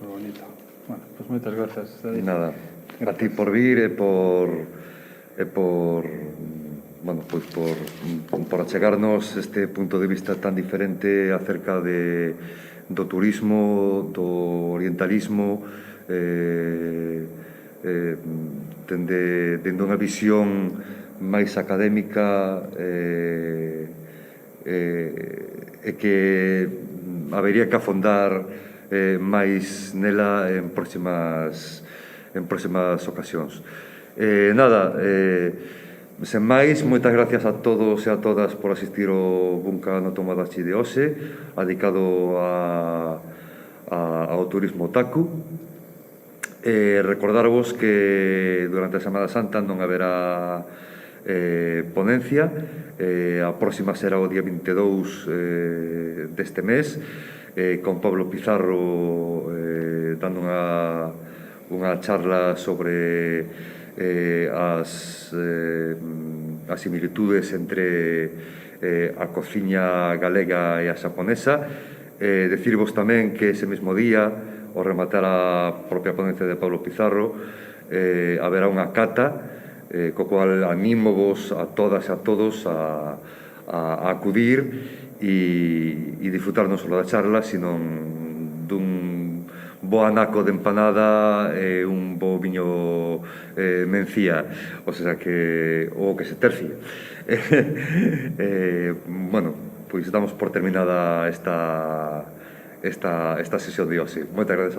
Speaker 3: Moi bonito. Bueno, pois moitas grazas, David.
Speaker 2: Nada, a ti por vir e por bueno, pois por achegarnos este punto de vista tan diferente acerca do turismo, do orientalismo, dende unha visión máis académica e que habería que afondar máis nela en próximas ocasións. Nada, sen máis, moitas gracias a todos e a todas por asistir ao Bunka no Tomodachi de hoxe, dedicado ao turismo otaku. Recordarvos que durante a Semana Santa non haberá ponencia. A próxima será o día 22 deste mes, con Pablo Pizarro dando unha charla sobre as similitudes entre a cociña galega e a xaponesa. Decirvos tamén que ese mesmo día, ao rematar a propia ponencia de Pablo Pizarro, haberá unha cata, co cual anímovos a todas e a todos a acudir e disfrutar non só da charla, sino dun bo anaco de empanada e un bo viño mencía, o sea que o que se tercie. Bueno, pois damos por terminada esta sesión de hoxe. Moitas gracias a